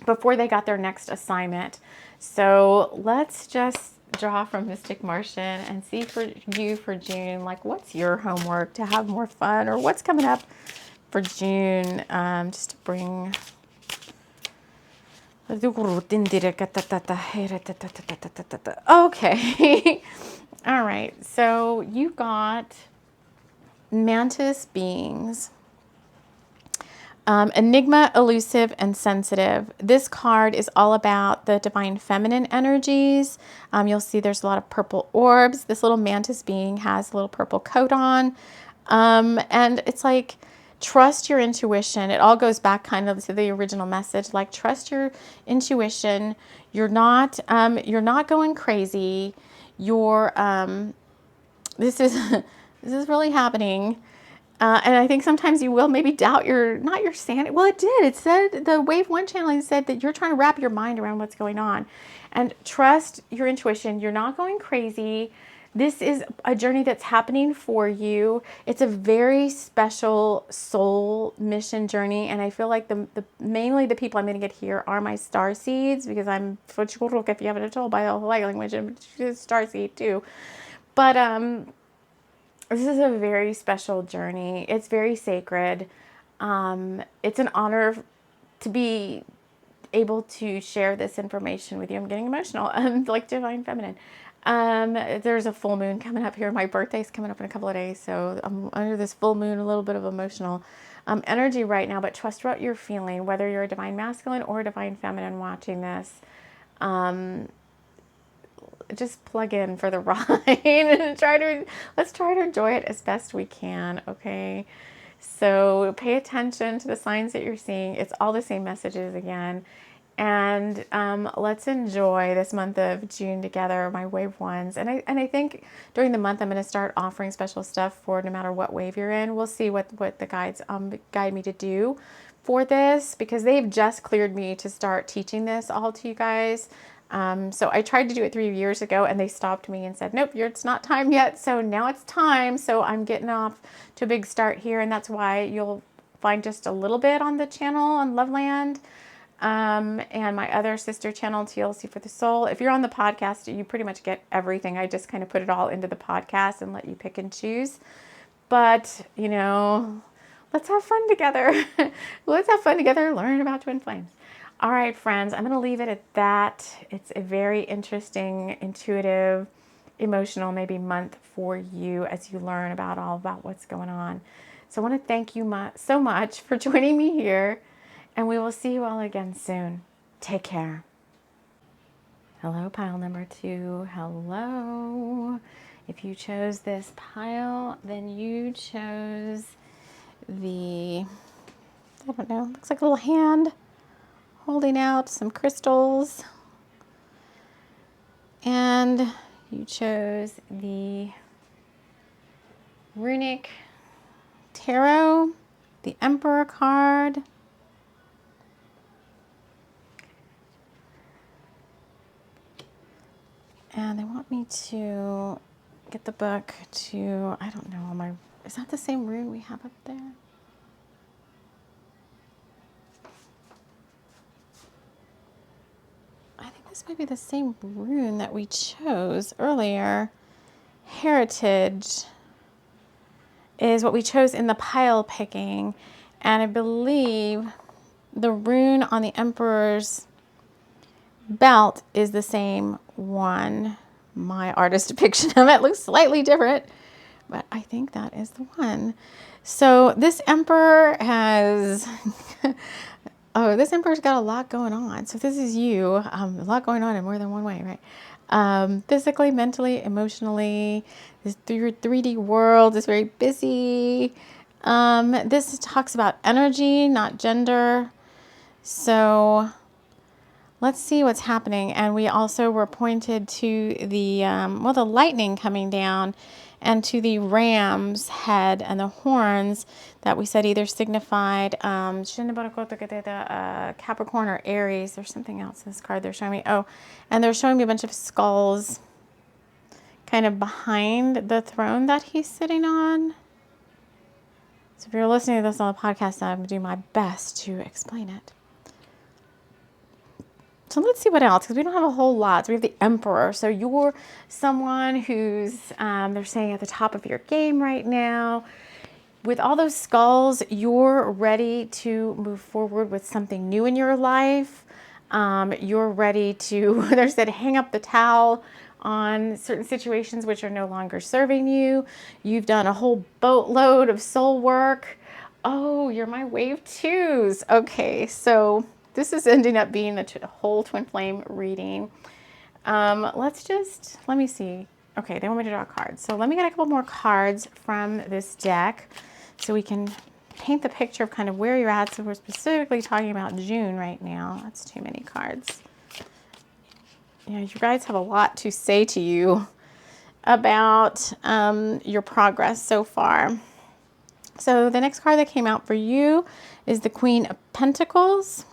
before they got their next assignment. So let's just draw from Mystic Martian and see for you for June, like what's your homework to have more fun, or what's coming up for June, just to bring. Okay. All right, so you got Mantis beings. Enigma, elusive, and sensitive. This card is all about the divine feminine energies. You'll see there's a lot of purple orbs. This little mantis being has a little purple coat on. And it's like, trust your intuition. It all goes back kind of to the original message, like trust your intuition. You're not going crazy. This is really happening. And I think sometimes you will maybe doubt not your sanity. Well, it did. It said, the wave 1 channeling said that you're trying to wrap your mind around what's going on. And trust your intuition. You're not going crazy. This is a journey that's happening for you. It's a very special soul mission journey. And I feel like mainly the people I'm going to get here are my star seeds, because I'm, if you haven't told by the light language, I'm a star seed too. But, this is a very special journey. It's very sacred. It's an honor to be able to share this information with you. I'm getting emotional. Like divine feminine. There's a full moon coming up here. My birthday's coming up in a couple of days, so I'm under this full moon, a little bit of emotional energy right now. But trust what you're feeling, whether you're a divine masculine or a divine feminine watching this. Just plug in for the ride and let's try to enjoy it as best we can. Okay. So pay attention to the signs that you're seeing. It's all the same messages again. And let's enjoy this month of June together, my wave 1s. And I think during the month, I'm going to start offering special stuff for no matter what wave you're in. We'll see what the guides guide me to do for this, because they've just cleared me to start teaching this all to you guys. So I tried to do it 3 years ago, and they stopped me and said, nope, it's not time yet. So now it's time. So I'm getting off to a big start here. And that's why you'll find just a little bit on the channel on Loveland, and my other sister channel, TLC for the Soul. If you're on the podcast, you pretty much get everything. I just kind of put it all into the podcast and let you pick and choose. But, let's have fun together. Let's have fun together, learn about twin flames. All right, friends, I'm going to leave it at that. It's a very interesting, intuitive, emotional, maybe month for you as you learn about what's going on. So I want to thank you so much for joining me here, and we will see you all again soon. Take care. Hello, pile number 2. Hello. If you chose this pile, then you chose I don't know, looks like a little hand holding out some crystals, and You chose the Runic Tarot, the Emperor card. And they want me to get the book to, I don't know, is that the same rune we have up there? I think this might be the same rune that we chose earlier. Heritage is what we chose in the pile picking. And I believe the rune on the Emperor's belt is the same one. My artist depiction of it looks slightly different, but I think that is the one. So this Emperor has, oh, this Emperor's got a lot going on. So this is you, a lot going on in more than one way, right? Physically, mentally, emotionally, this 3D world is very busy. This talks about energy, not gender. So let's see what's happening. And we also were pointed to the, the lightning coming down and to the ram's head and the horns that we said either signified Capricorn or Aries. There's something else in this card they're showing me. Oh, and they're showing me a bunch of skulls kind of behind the throne that he's sitting on. So if you're listening to this on the podcast, I'm going to do my best to explain it. So let's see what else, because we don't have a whole lot. So we have the Emperor. So you're someone who's, they're saying, at the top of your game right now. With all those skulls, you're ready to move forward with something new in your life. You're ready to, they said, hang up the towel on certain situations which are no longer serving you. You've done a whole boatload of soul work. Oh, you're my wave twos. Okay, so this is ending up being a whole twin flame reading. Let me see. Okay, they want me to draw cards. So let me get a couple more cards from this deck so we can paint the picture of kind of where you're at. So we're specifically talking about June right now. That's too many cards. Yeah, you guys have a lot to say to you about your progress so far. So the next card that came out for you is the Queen of Pentacles.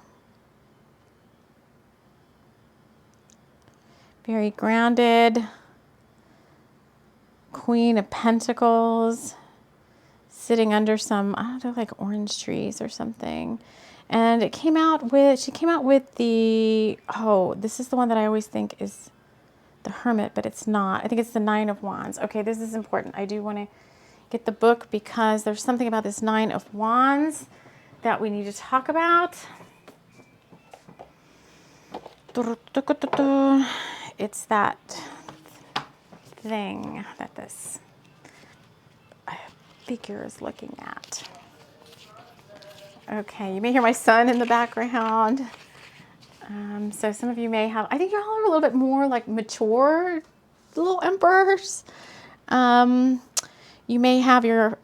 Very grounded. Queen of Pentacles. Sitting under some, I don't know, like orange trees or something. And she came out with the, oh, this is the one that I always think is the Hermit, but it's not. I think it's the Nine of Wands. Okay, this is important. I do want to get the book because there's something about this Nine of Wands that we need to talk about. It's that thing that this figure is looking at. Okay, you may hear my son in the background. So some of you may have, I think you all are a little bit more like mature little emperors. You may have your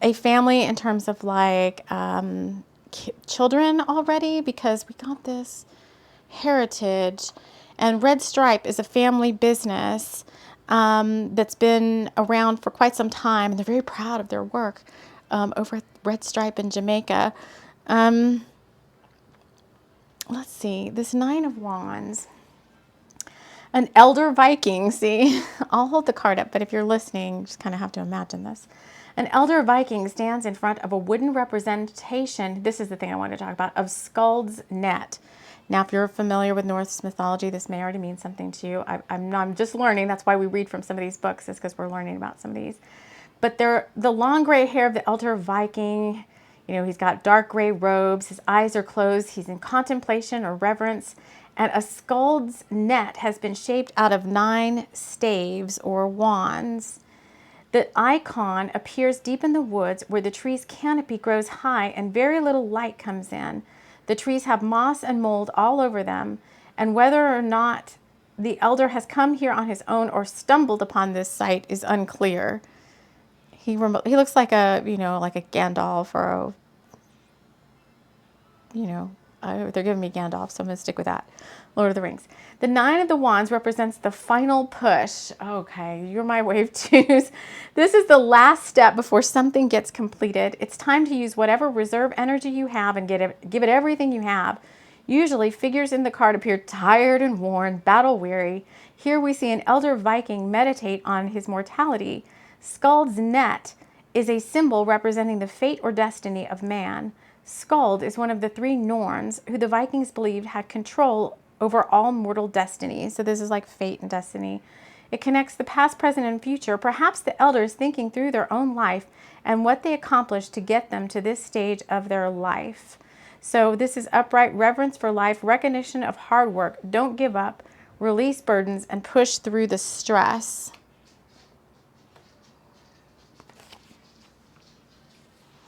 a family in terms of like children already, because we got this heritage, and Red Stripe is a family business that's been around for quite some time, and they're very proud of their work over at Red Stripe in Jamaica. Let's see, this Nine of Wands. An elder Viking, see? I'll hold the card up, but if you're listening, you just kind of have to imagine this. An elder Viking stands in front of a wooden representation, this is the thing I wanted to talk about, of Skald's Net. Now, if you're familiar with Norse mythology, this may already mean something to you. I'm just learning. That's why we read from some of these books, is because we're learning about some of these. But the long gray hair of the elder Viking, you know, he's got dark gray robes, his eyes are closed, he's in contemplation or reverence, and a Skald's Net has been shaped out of 9 staves or wands. The icon appears deep in the woods where the tree's canopy grows high and very little light comes in. The trees have moss and mold all over them, and whether or not the elder has come here on his own or stumbled upon this site is unclear. He looks like a, you know, like a Gandalf or a, you know, They're giving me Gandalf, so I'm going to stick with that. Lord of the Rings. The Nine of the Wands represents the final push. Okay, you're my wave twos. This is the last step before something gets completed. It's time to use whatever reserve energy you have and give it everything you have. Usually, figures in the card appear tired and worn, battle-weary. Here we see an elder Viking meditate on his mortality. Skald's net is a symbol representing the fate or destiny of man. Skald is one of the three Norns who the Vikings believed had control over all mortal destiny. So this is like fate and destiny. It connects the past, present, and future, perhaps the elders thinking through their own life and what they accomplished to get them to this stage of their life. So this is upright reverence for life, recognition of hard work, don't give up, release burdens, and push through the stress.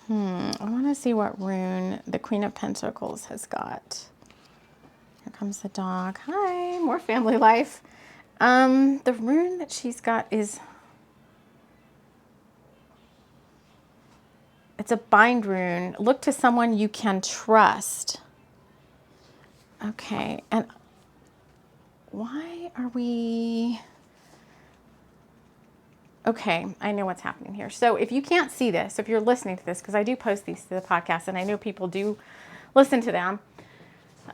I want to see what rune the Queen of Pentacles has got. Here comes the dog. Hi, more family life. The rune that she's got is, it's a bind rune. Look to someone you can trust. Okay, and why are we... Okay, I know what's happening here. So if you can't see this, if you're listening to this, because I do post these to the podcast and I know people do listen to them,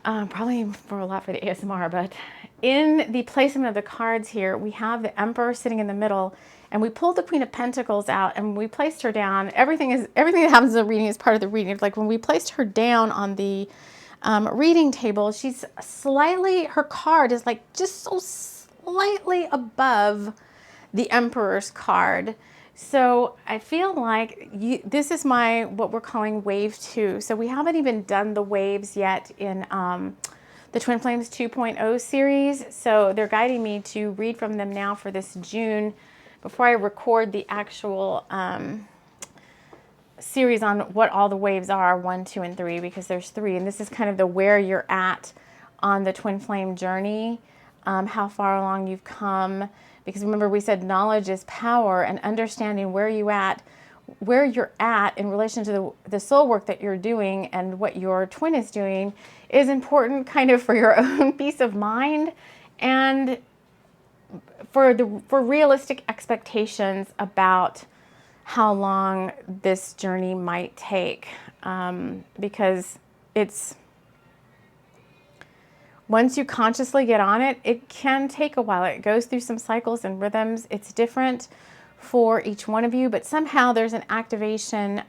probably for a lot for the ASMR, but in the placement of the cards here, we have the Emperor sitting in the middle, and we pulled the Queen of Pentacles out and we placed her down. Everything that happens in the reading is part of the reading. Like when we placed her down on the reading table, she's slightly, her card is like just so slightly above the Emperor's card. So I feel like this is what we're calling wave 2. So we haven't even done the waves yet in the Twin Flames 2.0 series. So they're guiding me to read from them now for this June before I record the actual series on what all the waves are, 1, 2, and 3, because there's 3. And this is kind of the where you're at on the Twin Flame journey, how far along you've come. Because remember, we said knowledge is power, and understanding where you're at in relation to the soul work that you're doing and what your twin is doing is important kind of for your own peace of mind and for realistic expectations about how long this journey might take. Because once you consciously get on it, it can take a while. It goes through some cycles and rhythms. It's different for each one of you, but somehow there's an activation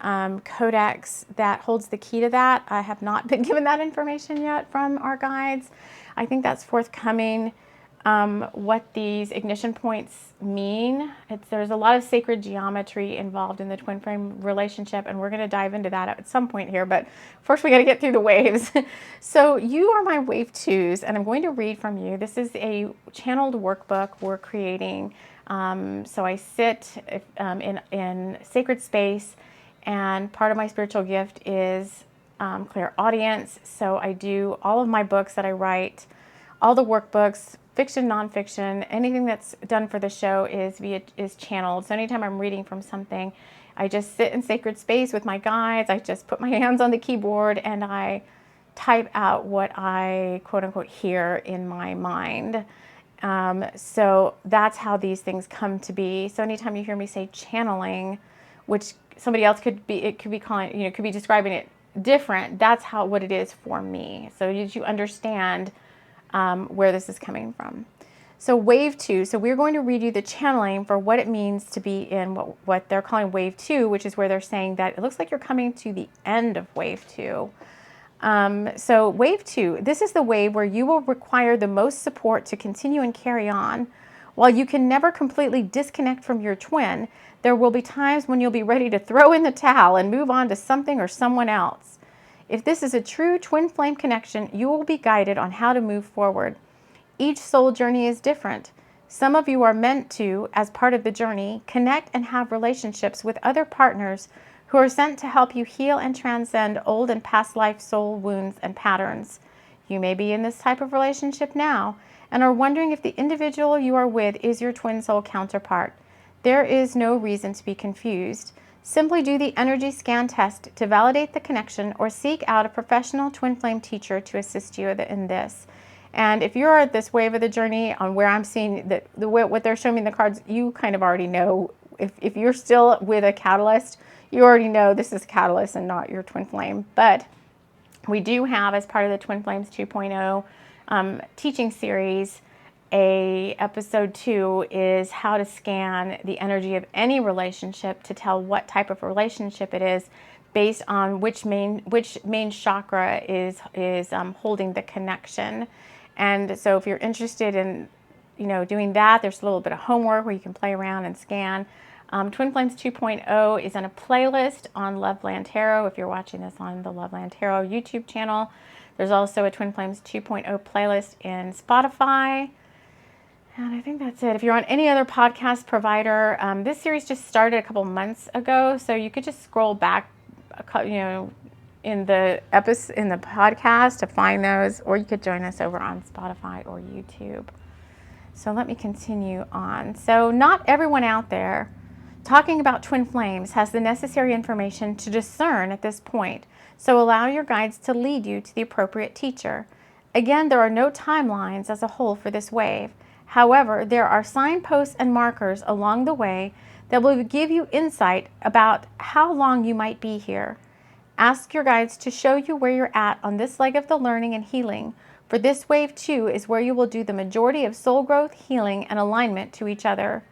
codex that holds the key to that. I have not been given that information yet from our guides. I think that's forthcoming. What these ignition points mean. There's a lot of sacred geometry involved in the twin flame relationship, and we're going to dive into that at some point here, but first we got to get through the waves. So you are my wave 2s, and I'm going to read from you. This is a channeled workbook we're creating. So I sit in sacred space, and part of my spiritual gift is clairaudience. So I do all of my books that I write, all the workbooks, fiction, nonfiction, anything that's done for the show is channeled. So anytime I'm reading from something, I just sit in sacred space with my guides. I just put my hands on the keyboard and I type out what I quote unquote hear in my mind. So that's how these things come to be. So anytime you hear me say channeling, which somebody else could be calling, could be describing it different. That's what it is for me. So you understand where this is coming from. So wave 2, so we're going to read you the channeling for what it means to be in what they're calling wave 2, which is where they're saying that it looks like you're coming to the end of wave 2. So wave 2, this is the wave where you will require the most support to continue and carry on. While you can never completely disconnect from your twin, there will be times when you'll be ready to throw in the towel and move on to something or someone else. If this is a true twin flame connection, you will be guided on how to move forward. Each soul journey is different. Some of you are meant to, as part of the journey, connect and have relationships with other partners who are sent to help you heal and transcend old and past life soul wounds and patterns. You may be in this type of relationship now and are wondering if the individual you are with is your twin soul counterpart. There is no reason to be confused. Simply do the energy scan test to validate the connection or seek out a professional twin flame teacher to assist you in this. And if you're at this wave of the journey on where I'm seeing that what they're showing me in the cards, you kind of already know. If you're still with a catalyst, you already know this is catalyst and not your twin flame. But we do have, as part of the Twin Flames 2.0 teaching series, episode 2 is how to scan the energy of any relationship to tell what type of relationship it is based on which main chakra is holding the connection. And so if you're interested in doing that, there's a little bit of homework where you can play around and scan. Twin Flames 2.0 is on a playlist on Loveland Tarot if you're watching this on the Loveland Tarot YouTube channel. There's also a Twin Flames 2.0 playlist in Spotify. And I think that's it. If you're on any other podcast provider, this series just started a couple months ago, so you could just scroll back, in the podcast to find those, or you could join us over on Spotify or YouTube. So let me continue on. So not everyone out there talking about twin flames has the necessary information to discern at this point. So allow your guides to lead you to the appropriate teacher. Again, there are no timelines as a whole for this wave. However, there are signposts and markers along the way that will give you insight about how long you might be here. Ask your guides to show you where you're at on this leg of the learning and healing. For this wave 2 is where you will do the majority of soul growth, healing, and alignment to each other.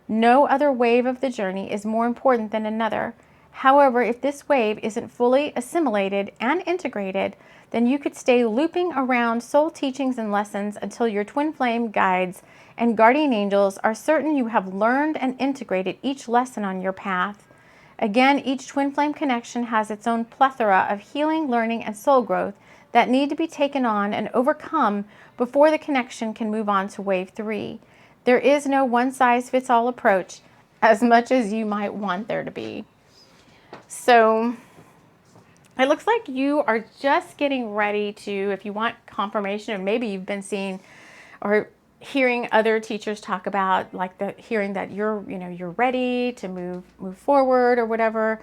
No other wave of the journey is more important than another. However, if this wave isn't fully assimilated and integrated, then you could stay looping around soul teachings and lessons until your twin flame guides and guardian angels are certain you have learned and integrated each lesson on your path. Again, each twin flame connection has its own plethora of healing, learning, and soul growth that need to be taken on and overcome before the connection can move on to wave 3. There is no one-size-fits-all approach, as much as you might want there to be. So it looks like you are just getting ready to, if you want confirmation, or maybe you've been seeing or hearing other teachers talk about, like hearing that you're ready to move forward or whatever.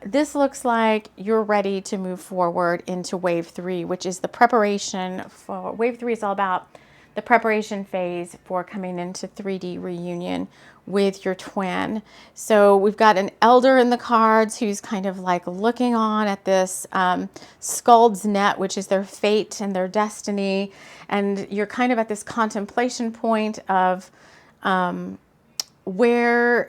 This looks like you're ready to move forward into wave 3, which is the preparation for wave 3 is all about the preparation phase for coming into 3D reunion with your twin. So we've got an elder in the cards who's kind of like looking on at this Skald's net, which is their fate and their destiny. And you're kind of at this contemplation point of where,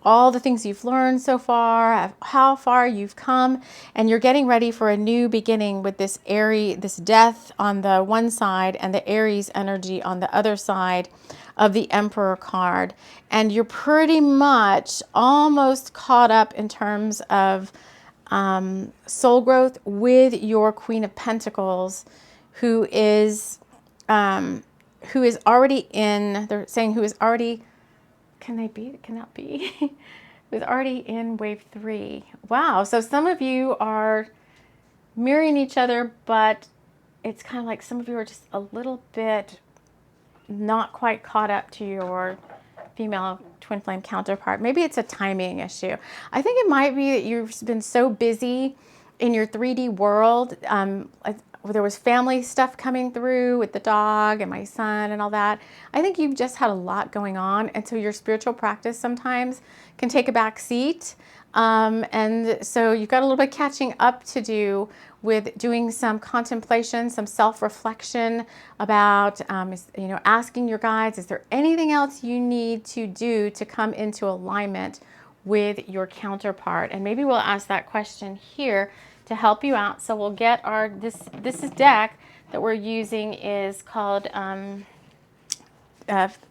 all the things you've learned so far, how far you've come, and you're getting ready for a new beginning with this this death on the one side and the Aries energy on the other side of the Emperor card. And you're pretty much almost caught up in terms of soul growth with your Queen of Pentacles, who is already in, they're saying who is already, cannot be, who's already in wave 3. Wow. So some of you are mirroring each other, but it's kind of like some of you are just a little bit not quite caught up to your female twin flame counterpart. Maybe it's a timing issue. I think it might be that you've been so busy in your 3D world. There was family stuff coming through with the dog and my son and all that. I think you've just had a lot going on, and so your spiritual practice sometimes can take a back seat. And so you've got a little bit of catching up to do with doing some contemplation, some self-reflection about, asking your guides, is there anything else you need to do to come into alignment with your counterpart? And maybe we'll ask that question here to help you out. So we'll get this is deck that we're using is called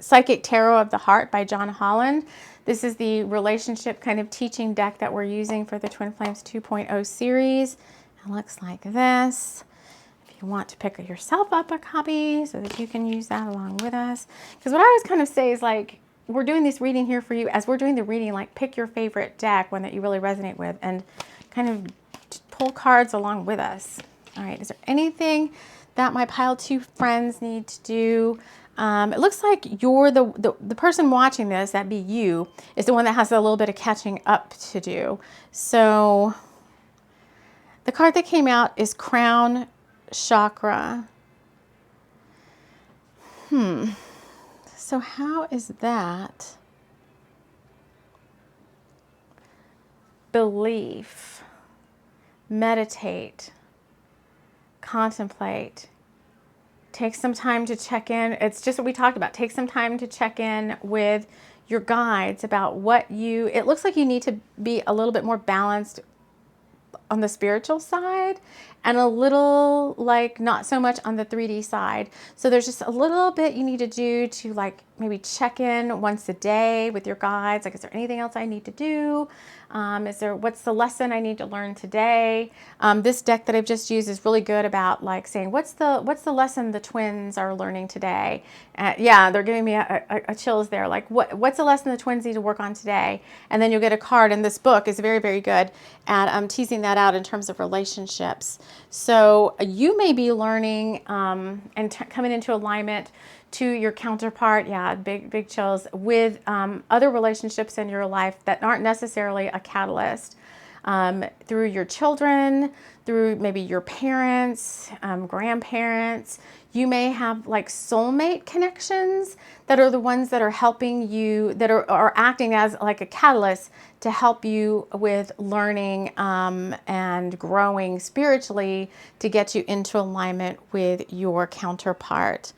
Psychic Tarot of the Heart by John Holland. This is the relationship kind of teaching deck that we're using for the Twin Flames 2.0 series. It looks like this. If you want to pick yourself up a copy so that you can use that along with us. Because what I always kind of say is, like, we're doing this reading here for you. As we're doing the reading, like, pick your favorite deck, one that you really resonate with, and kind of pull cards along with us. All right, is there anything that my pile 2 friends need to do It looks like you're the person watching this, that be you, is the one that has a little bit of catching up to do. So the card that came out is Crown Chakra. So how is that? Belief, meditate, contemplate. Take some time to check in. It's just what we talked about. Take some time to check in with your guides about what it looks like you need to be a little bit more balanced on the spiritual side and a little like not so much on the 3D side. So there's just a little bit you need to do to like maybe check in once a day with your guides. Like, is there anything else I need to do? What's the lesson I need to learn today? This deck that I've just used is really good about like saying, what's the lesson the twins are learning today? Yeah, they're giving me a chills there. Like, what's the lesson the twins need to work on today? And then you'll get a card. And this book is very, very good at teasing that out in terms of relationships. So you may be learning and coming into alignment to your counterpart, yeah, big chills, with other relationships in your life that aren't necessarily a catalyst. Through your children, through maybe your parents, grandparents. You may have like soulmate connections that are the ones that are helping you, that are acting as like a catalyst to help you with learning and growing spiritually to get you into alignment with your counterpart.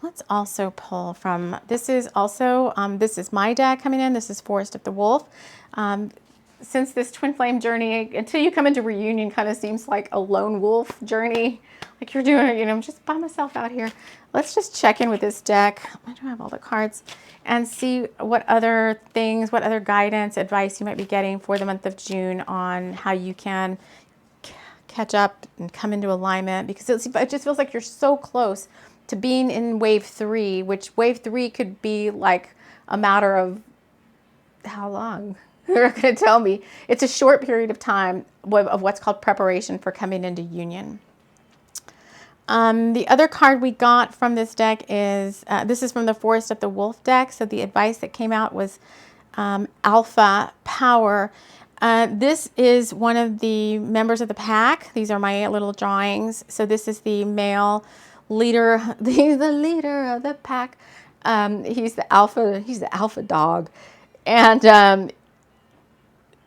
Let's also pull from, this is my deck coming in. This is Forest of the Wolf. Since this twin flame journey, until you come into reunion, kind of seems like a lone wolf journey. Like you're doing, I'm just by myself out here. Let's just check in with this deck. I don't have all the cards, and see what other things, what other guidance, advice you might be getting for the month of June on how you can catch up and come into alignment, because it just feels like you're so close to being in wave 3, which wave 3 could be like a matter of how long? They're going to tell me. It's a short period of time of what's called preparation for coming into union. The other card we got from this deck is, this is from the Forest of the Wolf deck. So the advice that came out was Alpha Power. This is one of the members of the pack. These are my little drawings. So this is the male leader. He's the leader of the pack. He's the alpha dog. And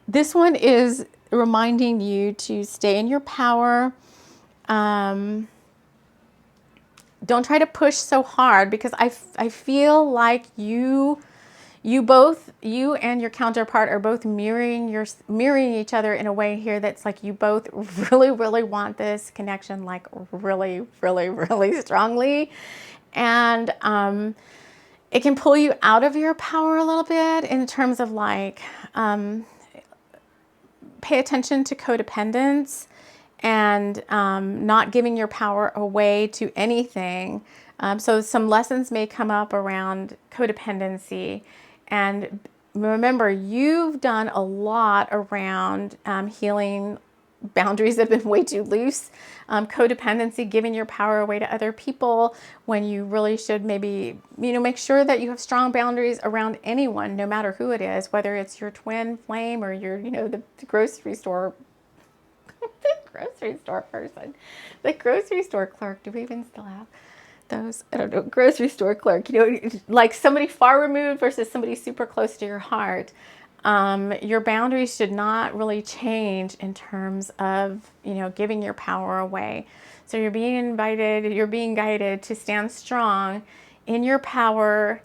this one is reminding you to stay in your power. Don't try to push so hard, because I feel like you and your counterpart are both mirroring each other in a way here that's like you both really, really want this connection, like really, really, really strongly. And it can pull you out of your power a little bit in terms of like, pay attention to codependence and not giving your power away to anything. So some lessons may come up around codependency. And remember, you've done a lot around healing boundaries that have been way too loose. Codependency, giving your power away to other people when you really should maybe, make sure that you have strong boundaries around anyone, no matter who it is, whether it's your twin flame or your, the grocery store, grocery store person, the grocery store clerk. Do we even still have those? I don't know. Grocery store clerk, like somebody far removed versus somebody super close to your heart. Your boundaries should not really change in terms of, giving your power away. So you're being guided to stand strong in your power.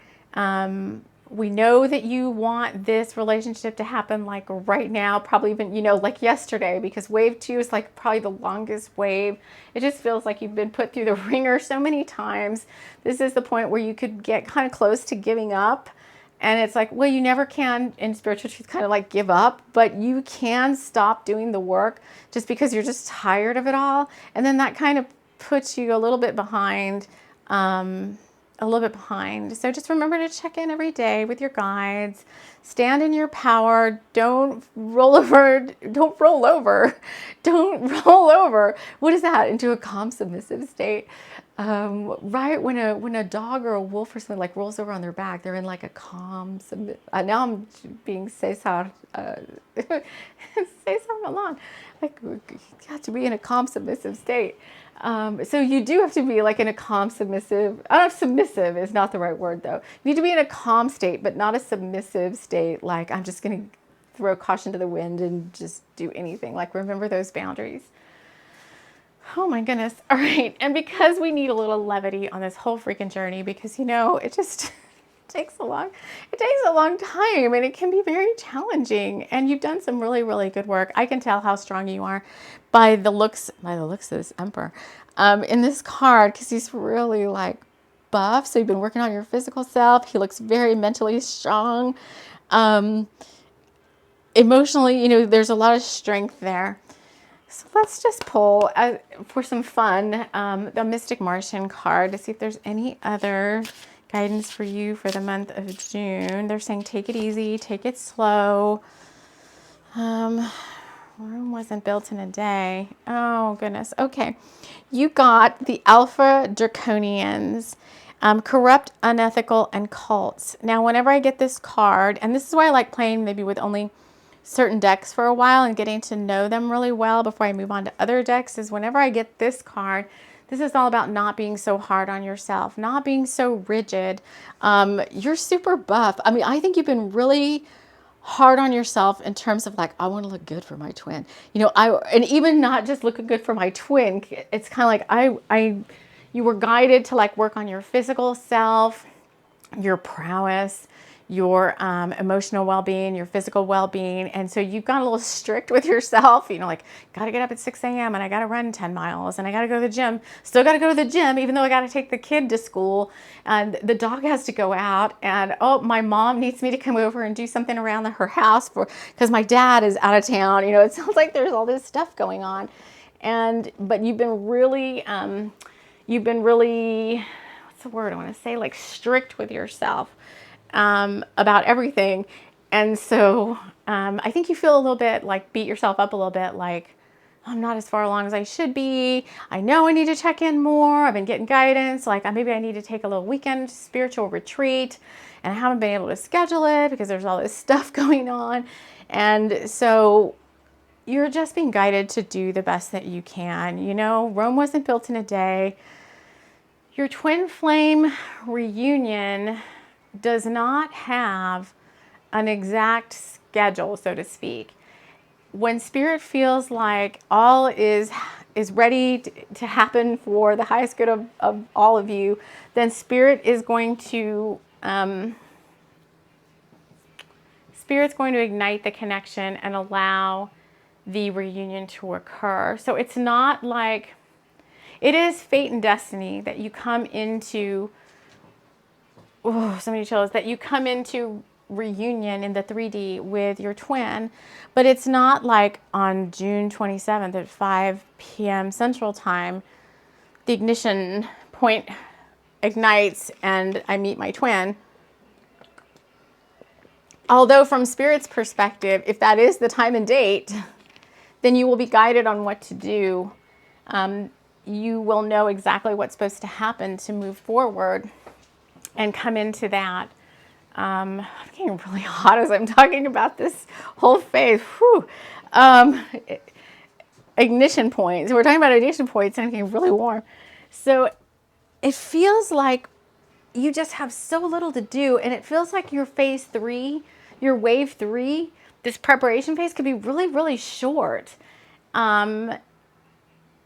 We know that you want this relationship to happen like right now, probably even, like yesterday, because wave 2 is like probably the longest wave. It just feels like you've been put through the ringer so many times. This is the point where you could get kind of close to giving up. And it's like, well, you never can in spiritual truth kind of like give up, but you can stop doing the work just because you're just tired of it all. And then that kind of puts you a little bit behind, So just remember to check in every day with your guides, stand in your power. Don't roll over. What is that? Into a calm, submissive state. right when a dog or a wolf or something like rolls over on their back, they're in like a calm now I'm being Cesar Cesar Milan, like you have to be in a calm submissive state. So you do have to be like in a calm submissive. I don't know if submissive is not the right word though. You need to be in a calm state, but not a submissive state. Like I'm just going to throw caution to the wind and just do anything. Like remember those boundaries. Oh my goodness. All right. And because we need a little levity on this whole freaking journey, because it just takes a long time and it can be very challenging. And you've done some really, really good work. I can tell how strong you are by the looks of this emperor in this card, because he's really like buff. So you've been working on your physical self. He looks very mentally strong. Emotionally, there's a lot of strength there. So let's just pull, for some fun, the Mystic Martian card to see if there's any other guidance for you for the month of June. They're saying take it easy, take it slow. Rome wasn't built in a day. Oh, goodness. Okay. You got the Alpha Draconians, corrupt, unethical, and cults. Now, whenever I get this card, and this is why I like playing maybe with only certain decks for a while and getting to know them really well before I move on to other decks, is whenever I get this card, this is all about not being so hard on yourself, not being so rigid. You're super buff. I mean, I think you've been really hard on yourself in terms of like, I want to look good for my twin. And even not just looking good for my twin, it's kind of like you were guided to like work on your physical self, your prowess, your emotional well-being, your physical well-being. And so you've got a little strict with yourself, like got to get up at 6 a.m. and I got to run 10 miles and I got to go to the gym. Still got to go to the gym, even though I got to take the kid to school and the dog has to go out. And my mom needs me to come over and do something around her house because my dad is out of town. It sounds like there's all this stuff going on. But you've been really, what's the word I want to say? Like strict with yourself. About everything. And so I think you feel a little bit like beat yourself up a little bit, like I'm not as far along as I should be. I know I need to check in more. I've been getting guidance. Like maybe I need to take a little weekend spiritual retreat and I haven't been able to schedule it because there's all this stuff going on. And so you're just being guided to do the best that you can. Rome wasn't built in a day. Your twin flame reunion does not have an exact schedule, so to speak. When spirit feels like all is ready to happen for the highest good of all of you, then spirit is going to ignite the connection and allow the reunion to occur. So it's not like, it is fate and destiny that you come into, so many chills, that you come into reunion in the 3D with your twin, but it's not like on June 27th at 5 p.m. Central Time, the ignition point ignites and I meet my twin. Although from Spirit's perspective, if that is the time and date, then you will be guided on what to do. You will know exactly what's supposed to happen to move forward and come into that. I'm getting really hot as I'm talking about this whole phase. Ignition points. We're talking about ignition points and I'm getting really warm. So it feels like you just have so little to do, and it feels like your phase 3, your wave 3, this preparation phase could be really, really short.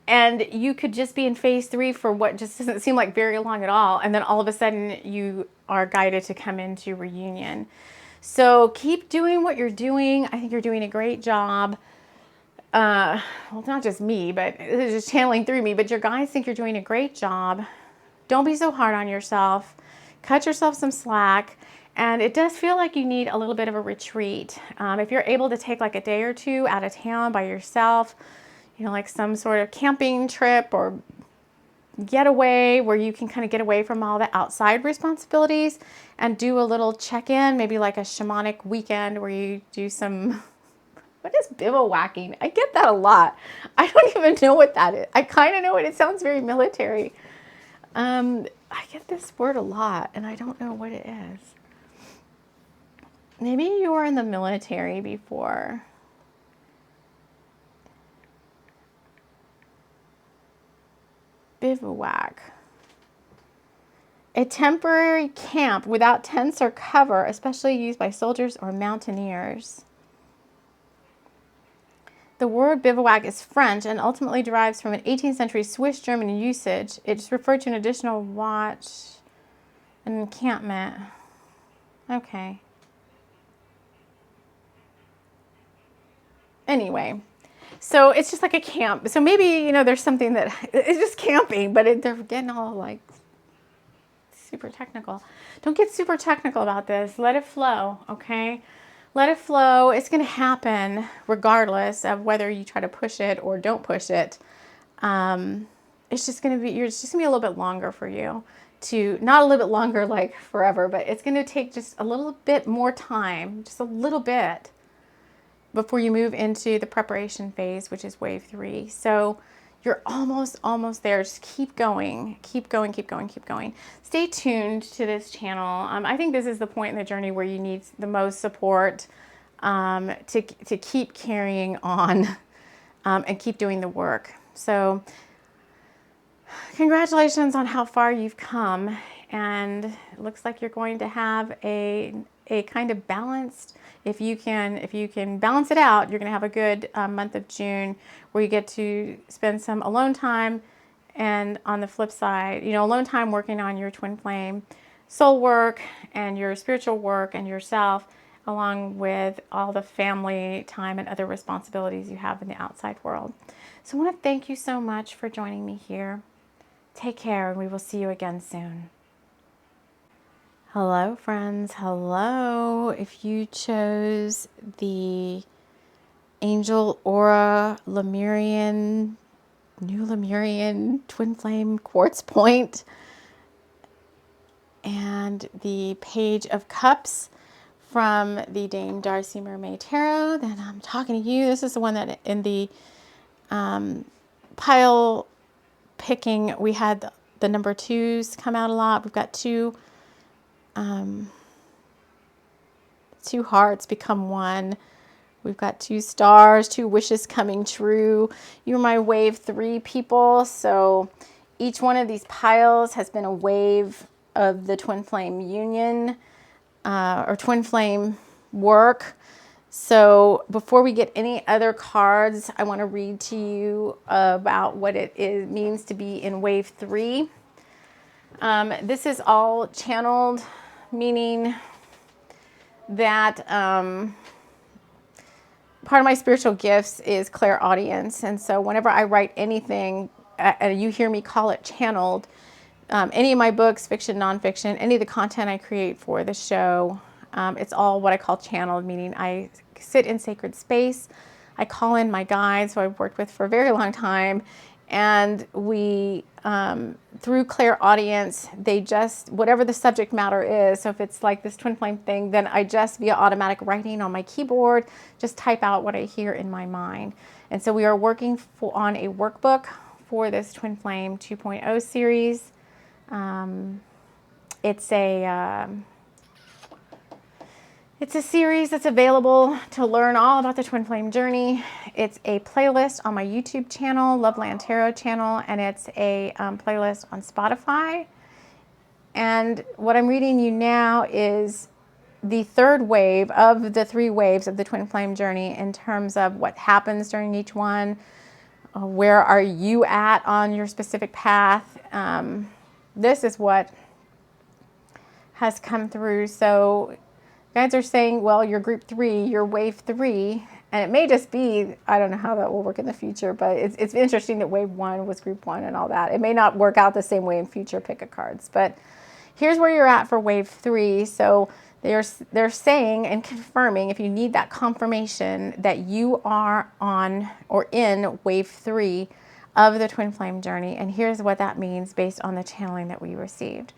And you could just be in phase 3 for what just doesn't seem like very long at all. And then all of a sudden you are guided to come into reunion. So keep doing what you're doing. I think you're doing a great job. Well, it's not just me, but it's just channeling through me, but your guides think you're doing a great job. Don't be so hard on yourself. Cut yourself some slack. And it does feel like you need a little bit of a retreat. If you're able to take like a day or two out of town by yourself, like some sort of camping trip or getaway where you can kind of get away from all the outside responsibilities and do a little check-in, maybe like a shamanic weekend where you do some, what is bivouacking? I get that a lot. I don't even know what that is. I kind of know it. It sounds very military. I get this word a lot, and I don't know what it is. Maybe you were in the military before. Bivouac. A temporary camp without tents or cover, especially used by soldiers or mountaineers. The word bivouac is French and ultimately derives from an 18th century Swiss German usage. It's referred to an additional watch, an encampment. Okay. Anyway, so it's just like a camp. So maybe, you know, there's something that it's just camping, but they're getting all like super technical. Don't get super technical about this. Let it flow, okay? Let it flow. It's going to happen regardless of whether you try to push it or don't push it. It's just going to be, it's just going to be a little bit longer for you to, not a little bit longer like forever, but it's going to take just a little bit more time, just a little bit before you move into the preparation phase, which is wave 3. So you're almost there. Just keep going, keep going, keep going, keep going. Stay tuned to this channel. I think this is the point in the journey where you need the most support to keep carrying on and keep doing the work. So congratulations on how far you've come. And it looks like you're going to have a kind of balanced, if you can balance it out, you're going to have a good month of June where you get to spend some alone time, and on the flip side, you know, alone time working on your twin flame soul work and your spiritual work and yourself, along with all the family time and other responsibilities you have in the outside world. So I want to thank you so much for joining me here. Take care, and we will see you again soon. Hello, friends. Hello. If you chose the Angel Aura Lemurian, New Lemurian Twin Flame Quartz Point, and the Page of Cups from the Dame Darcy Mermaid Tarot, then I'm talking to you. This is the one that in the pile picking, we had the number 2s come out a lot. We've got two hearts become one. We've got 2 stars, 2 wishes coming true. You're my wave 3 people. So each one of these piles has been a wave of the twin flame union or twin flame work. So before we get any other cards, I want to read to you about what it means to be in wave 3. This is all channeled, meaning that part of my spiritual gifts is clairaudience. And so whenever I write anything, you hear me call it channeled. Any of my books, fiction, nonfiction, any of the content I create for the show, it's all what I call channeled, meaning I sit in sacred space. I call in my guides, who I've worked with for a very long time, and we, through clairaudience, they just, whatever the subject matter is, so if it's like this twin flame thing, then I just, via automatic writing on my keyboard, just type out what I hear in my mind. And so we are working on a workbook for this Twin Flame 2.0 series. It's a series that's available to learn all about the twin flame journey. It's a playlist on my YouTube channel, Loveland Tarot channel, and it's a playlist on Spotify. And what I'm reading you now is the 3rd wave of the 3 waves of the twin flame journey in terms of what happens during each one. Where are you at on your specific path? This is what has come through. So guides are saying, well, you're group 3, you're wave 3, and it may just be, I don't know how that will work in the future, but it's interesting that wave 1 was group 1 and all that. It may not work out the same way in future pick a cards, but here's where you're at for wave 3. So they're saying and confirming, if you need that confirmation, that you are on or in wave 3 of the twin flame journey. And here's what that means based on the channeling that we received.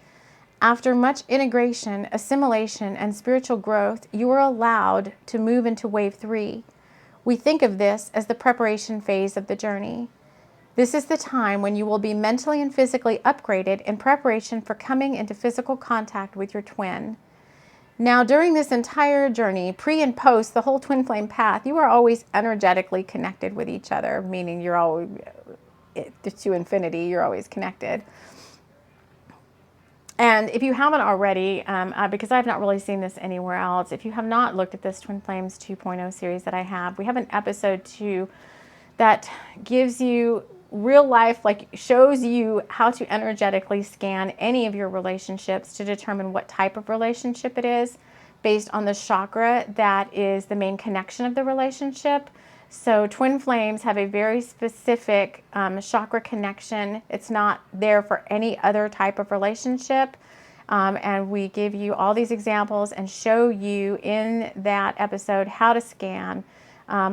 After much integration, assimilation, and spiritual growth, you are allowed to move into wave 3. We think of this as the preparation phase of the journey. This is the time when you will be mentally and physically upgraded in preparation for coming into physical contact with your twin. Now, during this entire journey, pre and post the whole twin flame path, you are always energetically connected with each other, meaning you're always to infinity, you're always connected. And if you haven't already, because I've not really seen this anywhere else, if you have not looked at this Twin Flames 2.0 series that I have, we have an episode 2 that gives you real life, like shows you how to energetically scan any of your relationships to determine what type of relationship it is based on the chakra that is the main connection of the relationship. So twin flames have a very specific chakra connection. It's not there for any other type of relationship. And we give you all these examples and show you in that episode how to scan.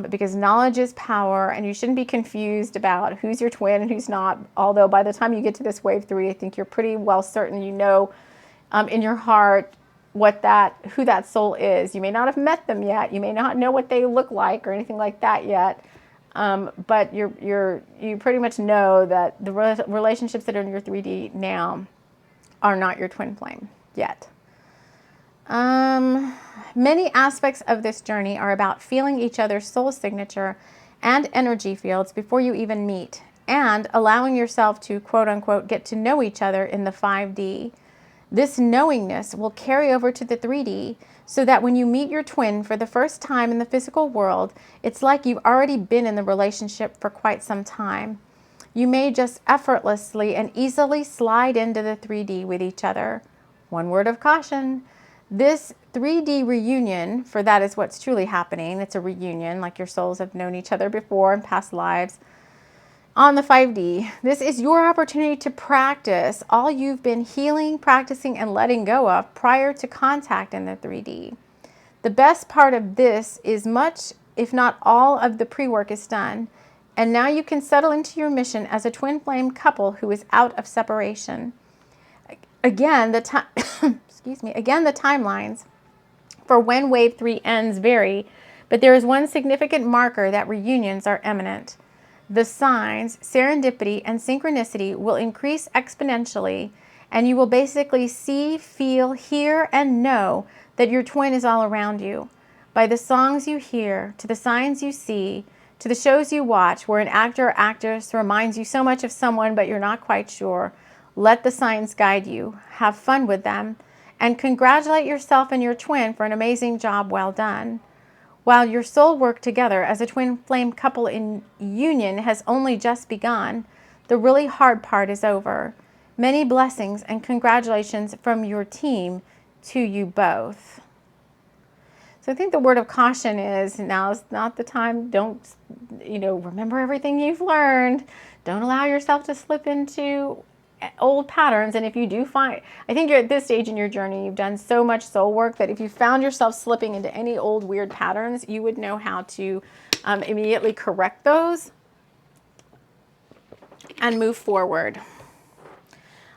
Because knowledge is power, and you shouldn't be confused about who's your twin and who's not. Although by the time you get to this wave 3, I think you're pretty well certain you know in your heart who that soul is. You may not have met them yet. You may not know what they look like or anything like that yet. But you pretty much know that the relationships that are in your 3D now are not your twin flame yet. Many aspects of this journey are about feeling each other's soul signature and energy fields before you even meet, and allowing yourself to quote unquote get to know each other in the 5D. This knowingness will carry over to the 3D so that when you meet your twin for the first time in the physical world, it's like you've already been in the relationship for quite some time. You may just effortlessly and easily slide into the 3D with each other. One word of caution. This 3D reunion, for that is what's truly happening. It's a reunion, like your souls have known each other before in past lives. On the 5D, this is your opportunity to practice all you've been healing, practicing, and letting go of prior to contact in the 3D. The best part of this is much, if not all, of the pre-work is done. And now you can settle into your mission as a twin flame couple who is out of separation. Again, the timelines for when wave 3 ends vary, but there is one significant marker that reunions are imminent. The signs, serendipity, and synchronicity will increase exponentially, and you will basically see, feel, hear, and know that your twin is all around you. By the songs you hear, to the signs you see, to the shows you watch where an actor or actress reminds you so much of someone but you're not quite sure, let the signs guide you. Have fun with them, and congratulate yourself and your twin for an amazing job well done. While your soul work together as a twin flame couple in union has only just begun, the really hard part is over. Many blessings and congratulations from your team to you both. So I think the word of caution is now is not the time. Don't, remember everything you've learned. Don't allow yourself to slip into old patterns. And if you do find, I think you're at this stage in your journey, you've done so much soul work that if you found yourself slipping into any old weird patterns, you would know how to immediately correct those and move forward.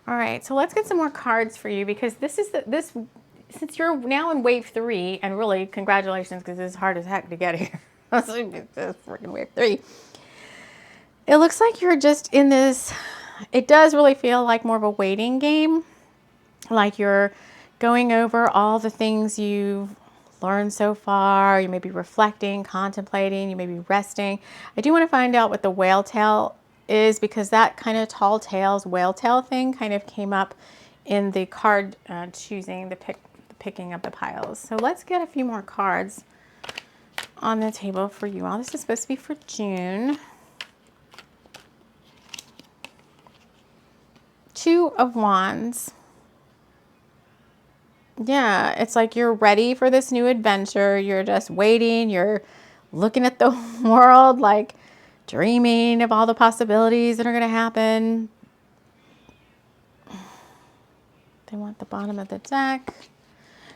All right, so let's get some more cards for you, because since you're now in wave 3, and really congratulations, because it's hard as heck to get here. It's freaking wave 3. It looks like you're just in this. It does really feel like more of a waiting game, like you're going over all the things you've learned so far. You may be reflecting, contemplating, you may be resting. I do want to find out what the whale tail is, because that kind of tall tales, whale tail thing kind of came up in the card choosing, the picking up the piles. So let's get a few more cards on the table for you all. This is supposed to be for June. 2 of Wands. Yeah, it's like you're ready for this new adventure. You're just waiting. You're looking at the world, like dreaming of all the possibilities that are going to happen. They want the bottom of the deck.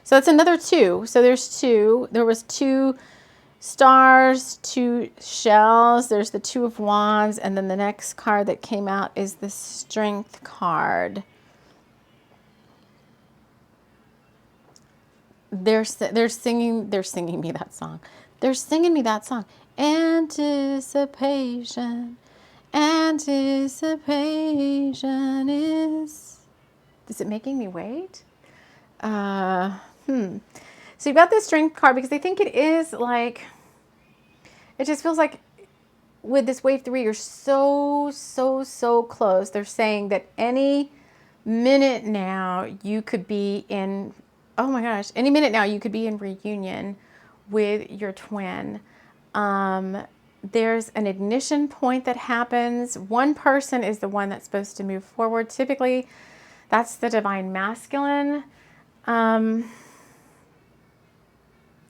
So it's another 2. So there's 2. There was 2 stars, 2 shells. There's the 2 of Wands, and then the next card that came out is the Strength card. They're singing me that song. They're singing me that song. Anticipation, Anticipation is it making me wait? So you've got this strength card because I think it is like, it just feels like with this wave 3, you're so close. They're saying that any minute now you could be in, oh my gosh, any minute now you could be in reunion with your twin. There's an ignition point that happens. One person is the one that's supposed to move forward. Typically, that's the divine masculine. And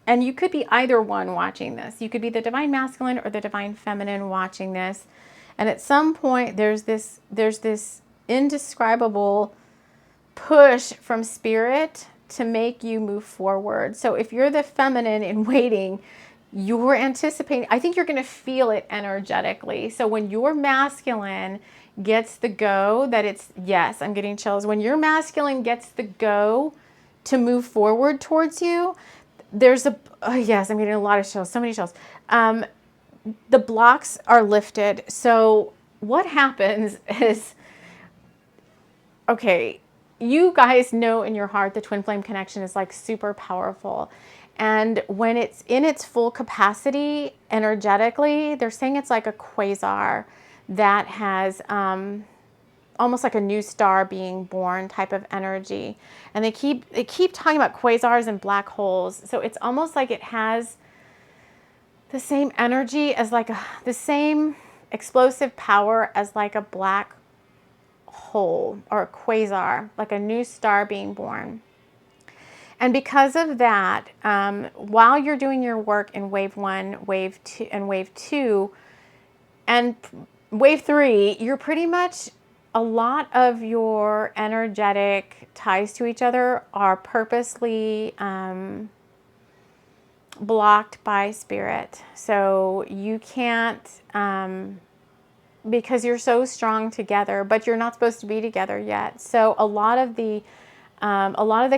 you could be either one watching this. You could be the divine masculine or the divine feminine watching this. And at some point, there's this indescribable push from spirit to make you move forward. So if you're the feminine in waiting, you're anticipating, I think you're going to feel it energetically. So when your masculine gets the go, that it's, yes, I'm getting chills. When your masculine gets the go to move forward towards you, there's yes, I'm getting a lot of chills, so many chills. The blocks are lifted. So what happens is, okay, you guys know in your heart the twin flame connection is like super powerful. And when it's in its full capacity energetically, they're saying it's like a quasar that has almost like a new star being born type of energy. And they keep talking about quasars and black holes. So it's almost like it has the same energy as like the same explosive power as like a black hole or a quasar, like a new star being born. And because of that, while you're doing your work in wave 1, wave 2, and wave 2, and wave 3, you're pretty much, a lot of your energetic ties to each other are purposely blocked by spirit. So you can't, because you're so strong together, but you're not supposed to be together yet. So a lot of the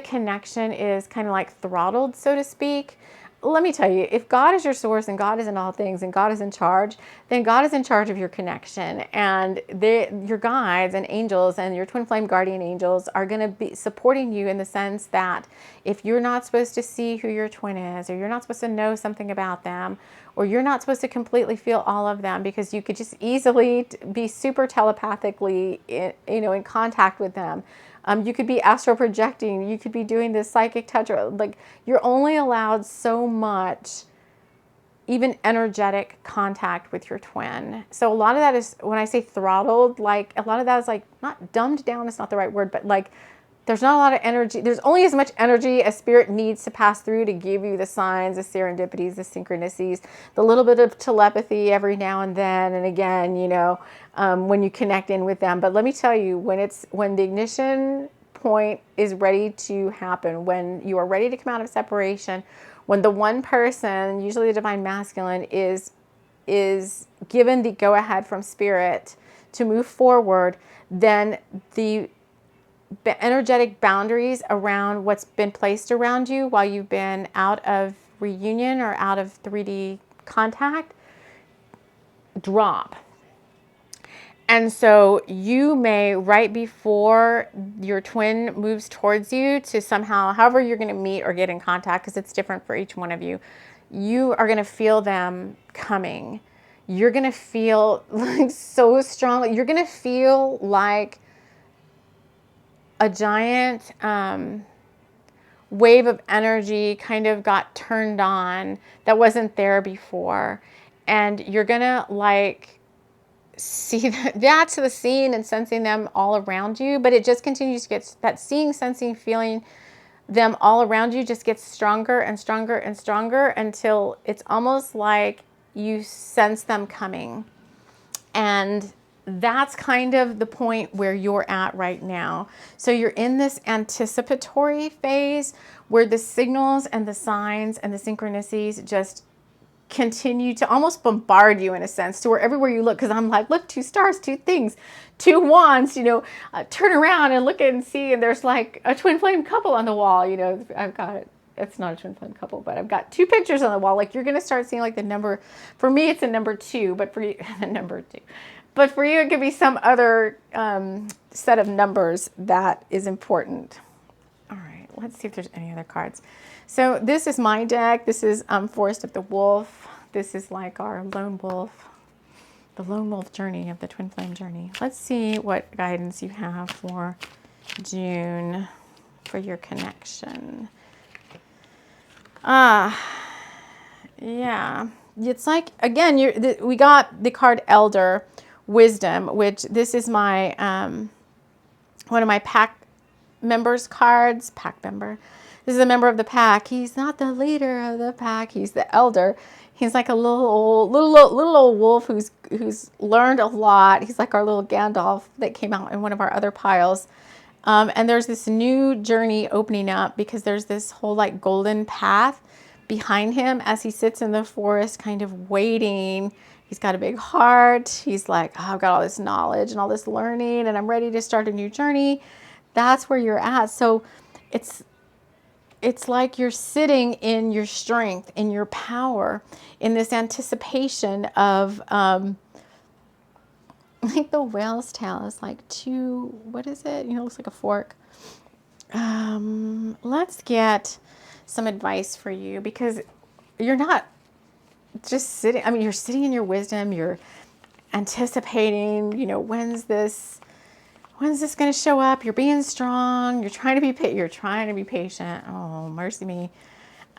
connection is kind of like throttled, so to speak. Let me tell you, if God is your source and God is in all things and God is in charge, then God is in charge of your connection. And your guides and angels and your twin flame guardian angels are going to be supporting you in the sense that if you're not supposed to see who your twin is, or you're not supposed to know something about them, or you're not supposed to completely feel all of them, because you could just easily be super telepathically in contact with them. You could be astral projecting. You could be doing this psychic touch. Or like, you're only allowed so much, even energetic contact with your twin. So a lot of that is, when I say throttled, like a lot of that is like not dumbed down. It's not the right word, but like there's not a lot of energy. There's only as much energy as spirit needs to pass through to give you the signs, the serendipities, the synchronicities, the little bit of telepathy every now and then and again, when you connect in with them. But let me tell you, when the ignition point is ready to happen, when you are ready to come out of separation, when the one person, usually the divine masculine, is given the go-ahead from spirit to move forward, then the energetic boundaries around what's been placed around you while you've been out of reunion or out of 3D contact drop. And so you may, right before your twin moves towards you to somehow, however you're going to meet or get in contact, because it's different for each one of you, you are going to feel them coming. You're going to feel like so strongly. You're going to feel like a giant wave of energy kind of got turned on that wasn't there before. And you're going to like see that's the scene and sensing them all around you. But it just continues to get, that seeing, sensing, feeling them all around you just gets stronger and stronger and stronger until it's almost like you sense them coming. And that's kind of the point where you're at right now. So you're in this anticipatory phase where the signals and the signs and the synchronicities just continue to almost bombard you in a sense, to where everywhere you look, because I'm like, look, 2 stars, 2 things, 2 wands, turn around and look and see, and there's like a twin flame couple on the wall. I've got it. It's not a twin flame couple, but I've got 2 pictures on the wall. Like, you're going to start seeing like the number, for me, it's a number 2, but for you, the number 2. But for you, it could be some other set of numbers that is important. All right, let's see if there's any other cards. So this is my deck. This is Forest of the Wolf. This is like our lone wolf, the lone wolf journey of the twin flame journey. Let's see what guidance you have for June for your connection. Yeah, it's like, again, we got the card Elder Wisdom, which this is my one of my pack members cards. Pack member. This is a member of the pack. He's not the leader of the pack. He's the elder. He's like a little old wolf who's learned a lot. He's like our little Gandalf that came out in one of our other piles. And there's this new journey opening up because there's this whole like golden path behind him as he sits in the forest kind of waiting. He's got a big heart. He's like, oh, I've got all this knowledge and all this learning and I'm ready to start a new journey. That's where you're at. So it's like you're sitting in your strength, in your power, in this anticipation of like the whale's tail is like what is it? You know, it looks like a fork. Let's get some advice for you because you're not just sitting. I mean, you're sitting in your wisdom. You're anticipating, you know, when's this going to show up? You're being strong. You're trying to be patient. Oh, mercy me.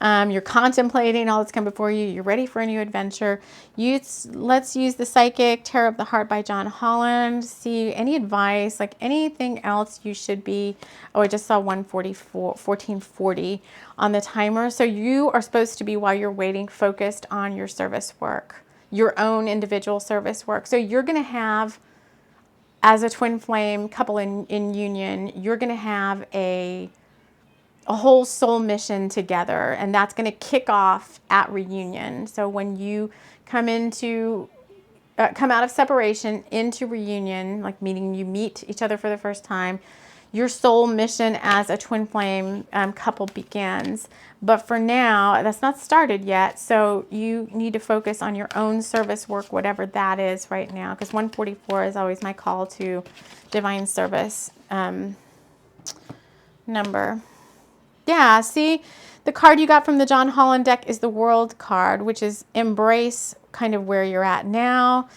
You're contemplating all that's come before you. You're ready for a new adventure. Let's use the Psychic Tarot of the Heart by John Holland. See any advice, like anything else you should be. Oh, I just saw 1440 on the timer. So you are supposed to be, while you're waiting, focused on your service work, your own individual service work. So you're going to have, as a twin flame couple in union, you're going to have a whole soul mission together, and that's going to kick off at reunion. So when you come out of separation into reunion, like meaning you meet each other for the first time, your soul mission as a twin flame couple begins. But for now, that's not started yet, so you need to focus on your own service work, whatever that is right now, because 144 is always my call to divine service number. Yeah, see, the card you got from the John Holland deck is the World card, which is embrace kind of where you're at now.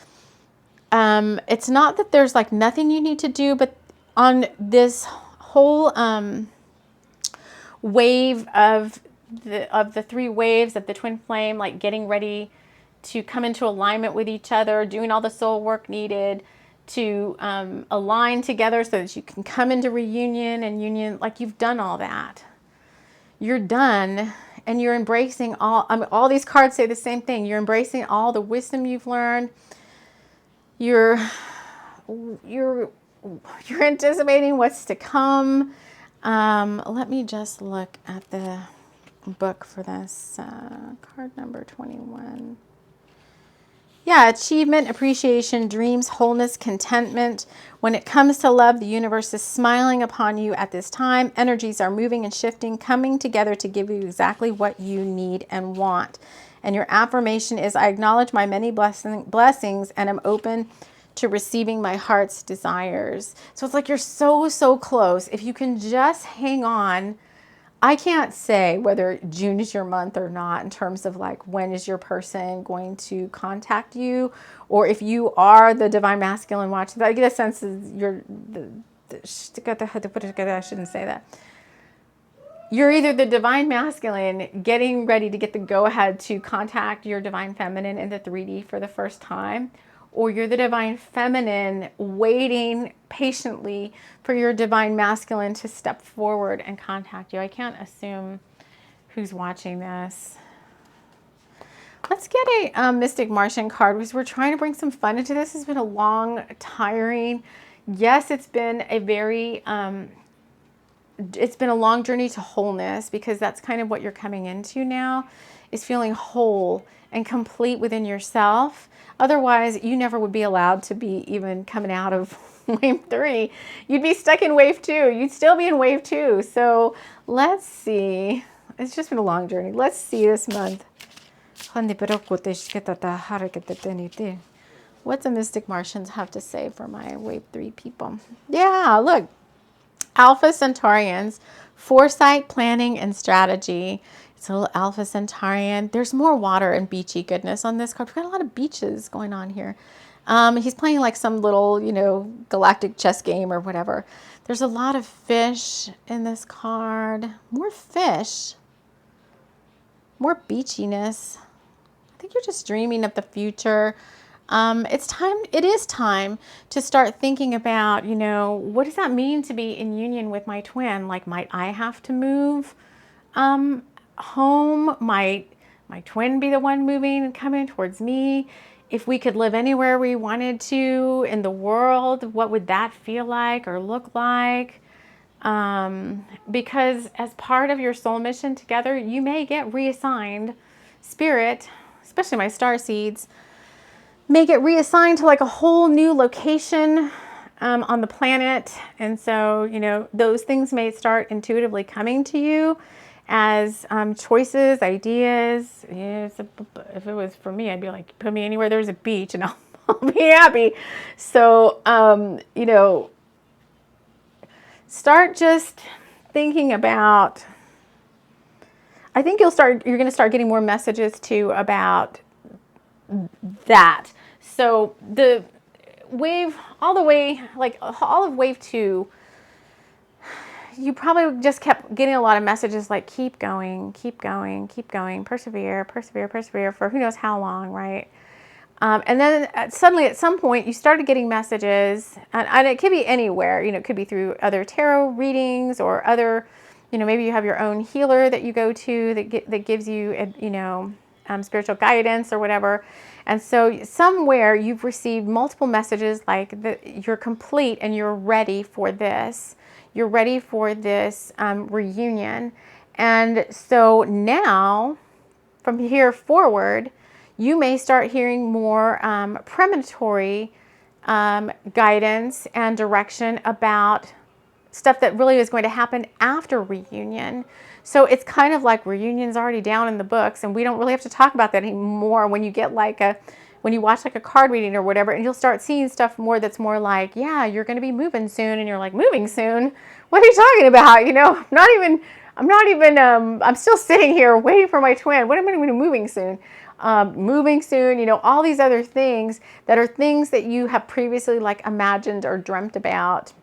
It's not that there's like nothing you need to do, but on this whole wave of the three waves of the twin flame, like getting ready to come into alignment with each other, doing all the soul work needed to align together so that you can come into reunion and union, like you've done all that. You're done, and you're embracing all these cards say the same thing. You're embracing all the wisdom you've learned. You're anticipating what's to come. Let me just look at the book for this card number 21. Yeah, achievement, appreciation, dreams, wholeness, contentment. When it comes to love, the universe is smiling upon you at this time. Energies are moving and shifting, coming together to give you exactly what you need and want. And your affirmation is, I acknowledge my many blessings and am open to receiving my heart's desires. So it's like you're so close. If you can just hang on. I can't say whether June is your month or not in terms of like when is your person going to contact you, or if you are the divine masculine watching. I get a sense of I shouldn't say that. You're either the divine masculine getting ready to get the go-ahead to contact your divine feminine in the 3D for the first time, or you're the divine feminine waiting patiently for your divine masculine to step forward and contact you. I can't assume who's watching this. Let's get a Mystic Martian card because we're trying to bring some fun into this. It's been a long, tiring, yes, it's been a very, it's been a long journey to wholeness, because that's kind of what you're coming into now, is feeling whole and complete within yourself. Otherwise, you never would be allowed to be even coming out of wave 3. You'd be stuck in wave 2. You'd still be in wave 2. So let's see. It's just been a long journey. Let's see this month. What's the Mystic Martians have to say for my wave 3 people? Yeah, look. Alpha Centaurians, foresight, planning, and strategy. It's a little Alpha Centaurian. There's more water and beachy goodness on this card. We've got a lot of beaches going on here. He's playing like some little, galactic chess game or whatever. There's a lot of fish in this card. More fish. More beachiness. I think you're just dreaming of the future. It is time to start thinking about, what does that mean to be in union with my twin? Like, might I have to move home? Might my twin be the one moving and coming towards me? If we could live anywhere we wanted to in the world, what would that feel like or look like? Because as part of your soul mission together, you may get reassigned. Spirit, especially my star seeds, may get reassigned to like a whole new location on the planet. And so, those things may start intuitively coming to you as choices, ideas. If it was for me, I'd be like, put me anywhere there's a beach and I'll be happy. So, start just thinking about, I think you're going to start getting more messages too about that. So the wave, all of wave 2, you probably just kept getting a lot of messages like keep going, keep going, keep going, persevere, persevere, persevere for who knows how long, right? And then suddenly at some point you started getting messages, and it could be anywhere, it could be through other tarot readings or other, maybe you have your own healer that you go to that gives you, spiritual guidance or whatever. And so somewhere you've received multiple messages like that you're complete and you're ready for this. You're ready for this reunion. And so now, from here forward, you may start hearing more premonitory guidance and direction about stuff that really is going to happen after reunion. So it's kind of like reunion's already down in the books, and we don't really have to talk about that anymore when you get when you watch like a card reading or whatever, and you'll start seeing stuff more that's more like, yeah, you're going to be moving soon, and you're like, moving soon? What are you talking about? I'm still sitting here waiting for my twin. What am I going to be moving soon? Moving soon, all these other things that are things that you have previously like imagined or dreamt about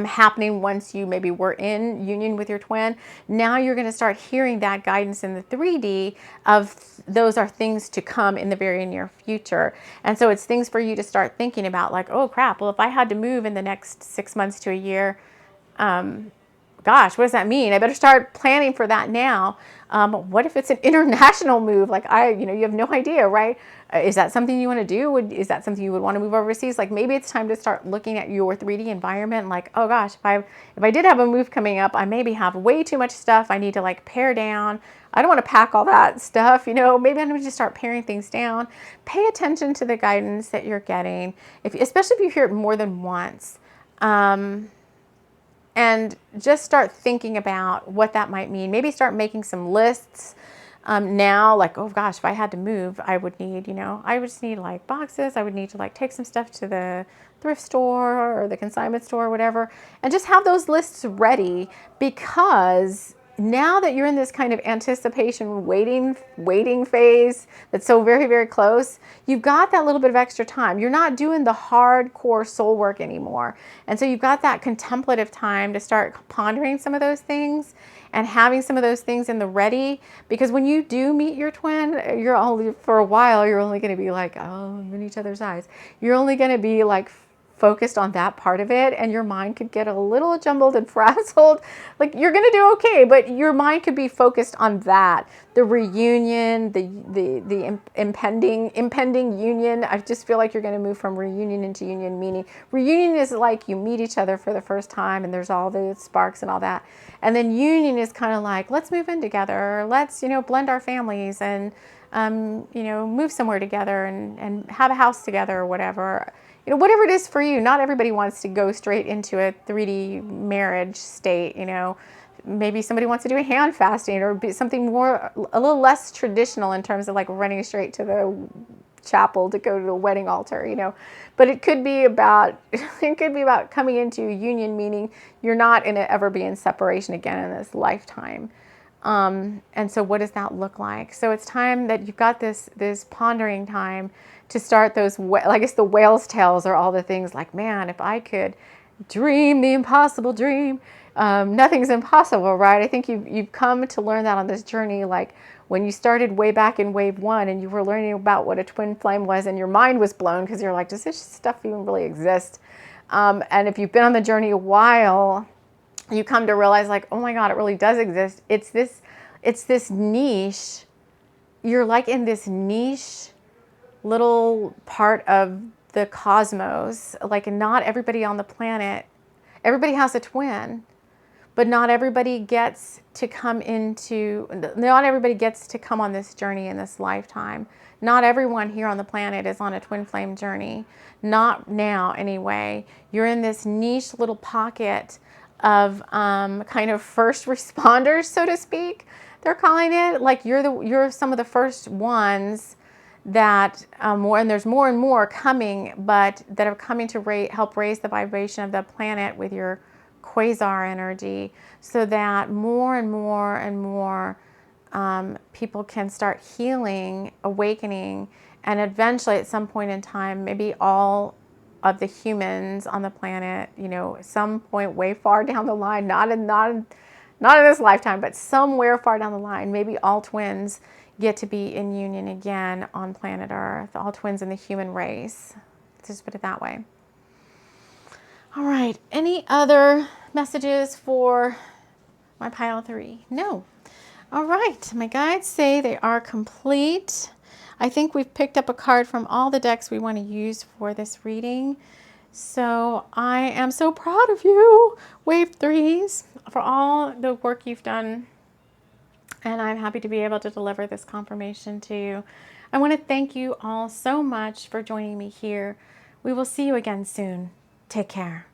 happening once you maybe were in union with your twin. Now you're going to start hearing that guidance in the 3D of those are things to come in the very near future. And so it's things for you to start thinking about like, oh crap, well, if I had to move in the next 6 months to a year, gosh, what does that mean? I better start planning for that now. What if it's an international move? Like you have no idea, right? Is that something you want to do? Is that something you would want to move overseas? Like maybe it's time to start looking at your 3D environment. Like, oh gosh, if I did have a move coming up, I maybe have way too much stuff. I need to like pare down. I don't want to pack all that stuff. Maybe I'm going to just start paring things down. Pay attention to the guidance that you're getting, especially if you hear it more than once. And just start thinking about what that might mean. Maybe start making some lists now, like, oh gosh, if I had to move, I would need, I would just need like boxes. I would need to like take some stuff to the thrift store or the consignment store or whatever, and just have those lists ready, because now that you're in this kind of anticipation, waiting phase that's so very, very close, you've got that little bit of extra time. You're not doing the hardcore soul work anymore. And so you've got that contemplative time to start pondering some of those things and having some of those things in the ready. Because when you do meet your twin, for a while, you're only going to be like, oh, in each other's eyes. You're only going to be like focused on that part of it, and your mind could get a little jumbled and frazzled. Like, you're going to do okay, but your mind could be focused on that, the reunion, the impending union. I just feel like you're going to move from reunion into union, meaning reunion is like you meet each other for the first time and there's all the sparks and all that, and then union is kind of like, let's move in together, let's blend our families and move somewhere together and have a house together or whatever. Whatever it is for you. Not everybody wants to go straight into a 3D marriage state. Maybe somebody wants to do a hand fasting or be something more, a little less traditional in terms of like running straight to the chapel to go to the wedding altar, you know. But it could be about coming into a union, meaning you're not going to ever be in separation again in this lifetime. And so what does that look like? So it's time that you've got this pondering time to start those, I guess the whale's tails are all the things like, man, if I could dream the impossible dream, nothing's impossible, right? I think you've come to learn that on this journey. Like when you started way back in wave 1 and you were learning about what a twin flame was and your mind was blown because you're like, does this stuff even really exist? And if you've been on the journey a while, you come to realize like, oh my God, it really does exist. It's this niche. You're like in this niche little part of the cosmos. Like not everybody on the planet, everybody has a twin, but not everybody gets to come on this journey in this lifetime. Not everyone here on the planet is on a twin flame journey. Not now anyway. You're in this niche little pocket of kind of first responders, so to speak. They're calling it like you're some of the first ones that and there's more and more coming, but that are coming to help raise the vibration of the planet with your quasar energy, so that more and more and more people can start healing, awakening, and eventually at some point in time, maybe all of the humans on the planet, you know, some point way far down the line, not in this lifetime, but somewhere far down the line, maybe all twins get to be in union again on planet Earth, all twins in the human race. Let's just put it that way. All right, any other messages for my pile 3? No. All right, my guides say they are complete. I think we've picked up a card from all the decks we want to use for this reading. So I am so proud of you, Wave 3s, for all the work you've done. And I'm happy to be able to deliver this confirmation to you. I want to thank you all so much for joining me here. We will see you again soon. Take care.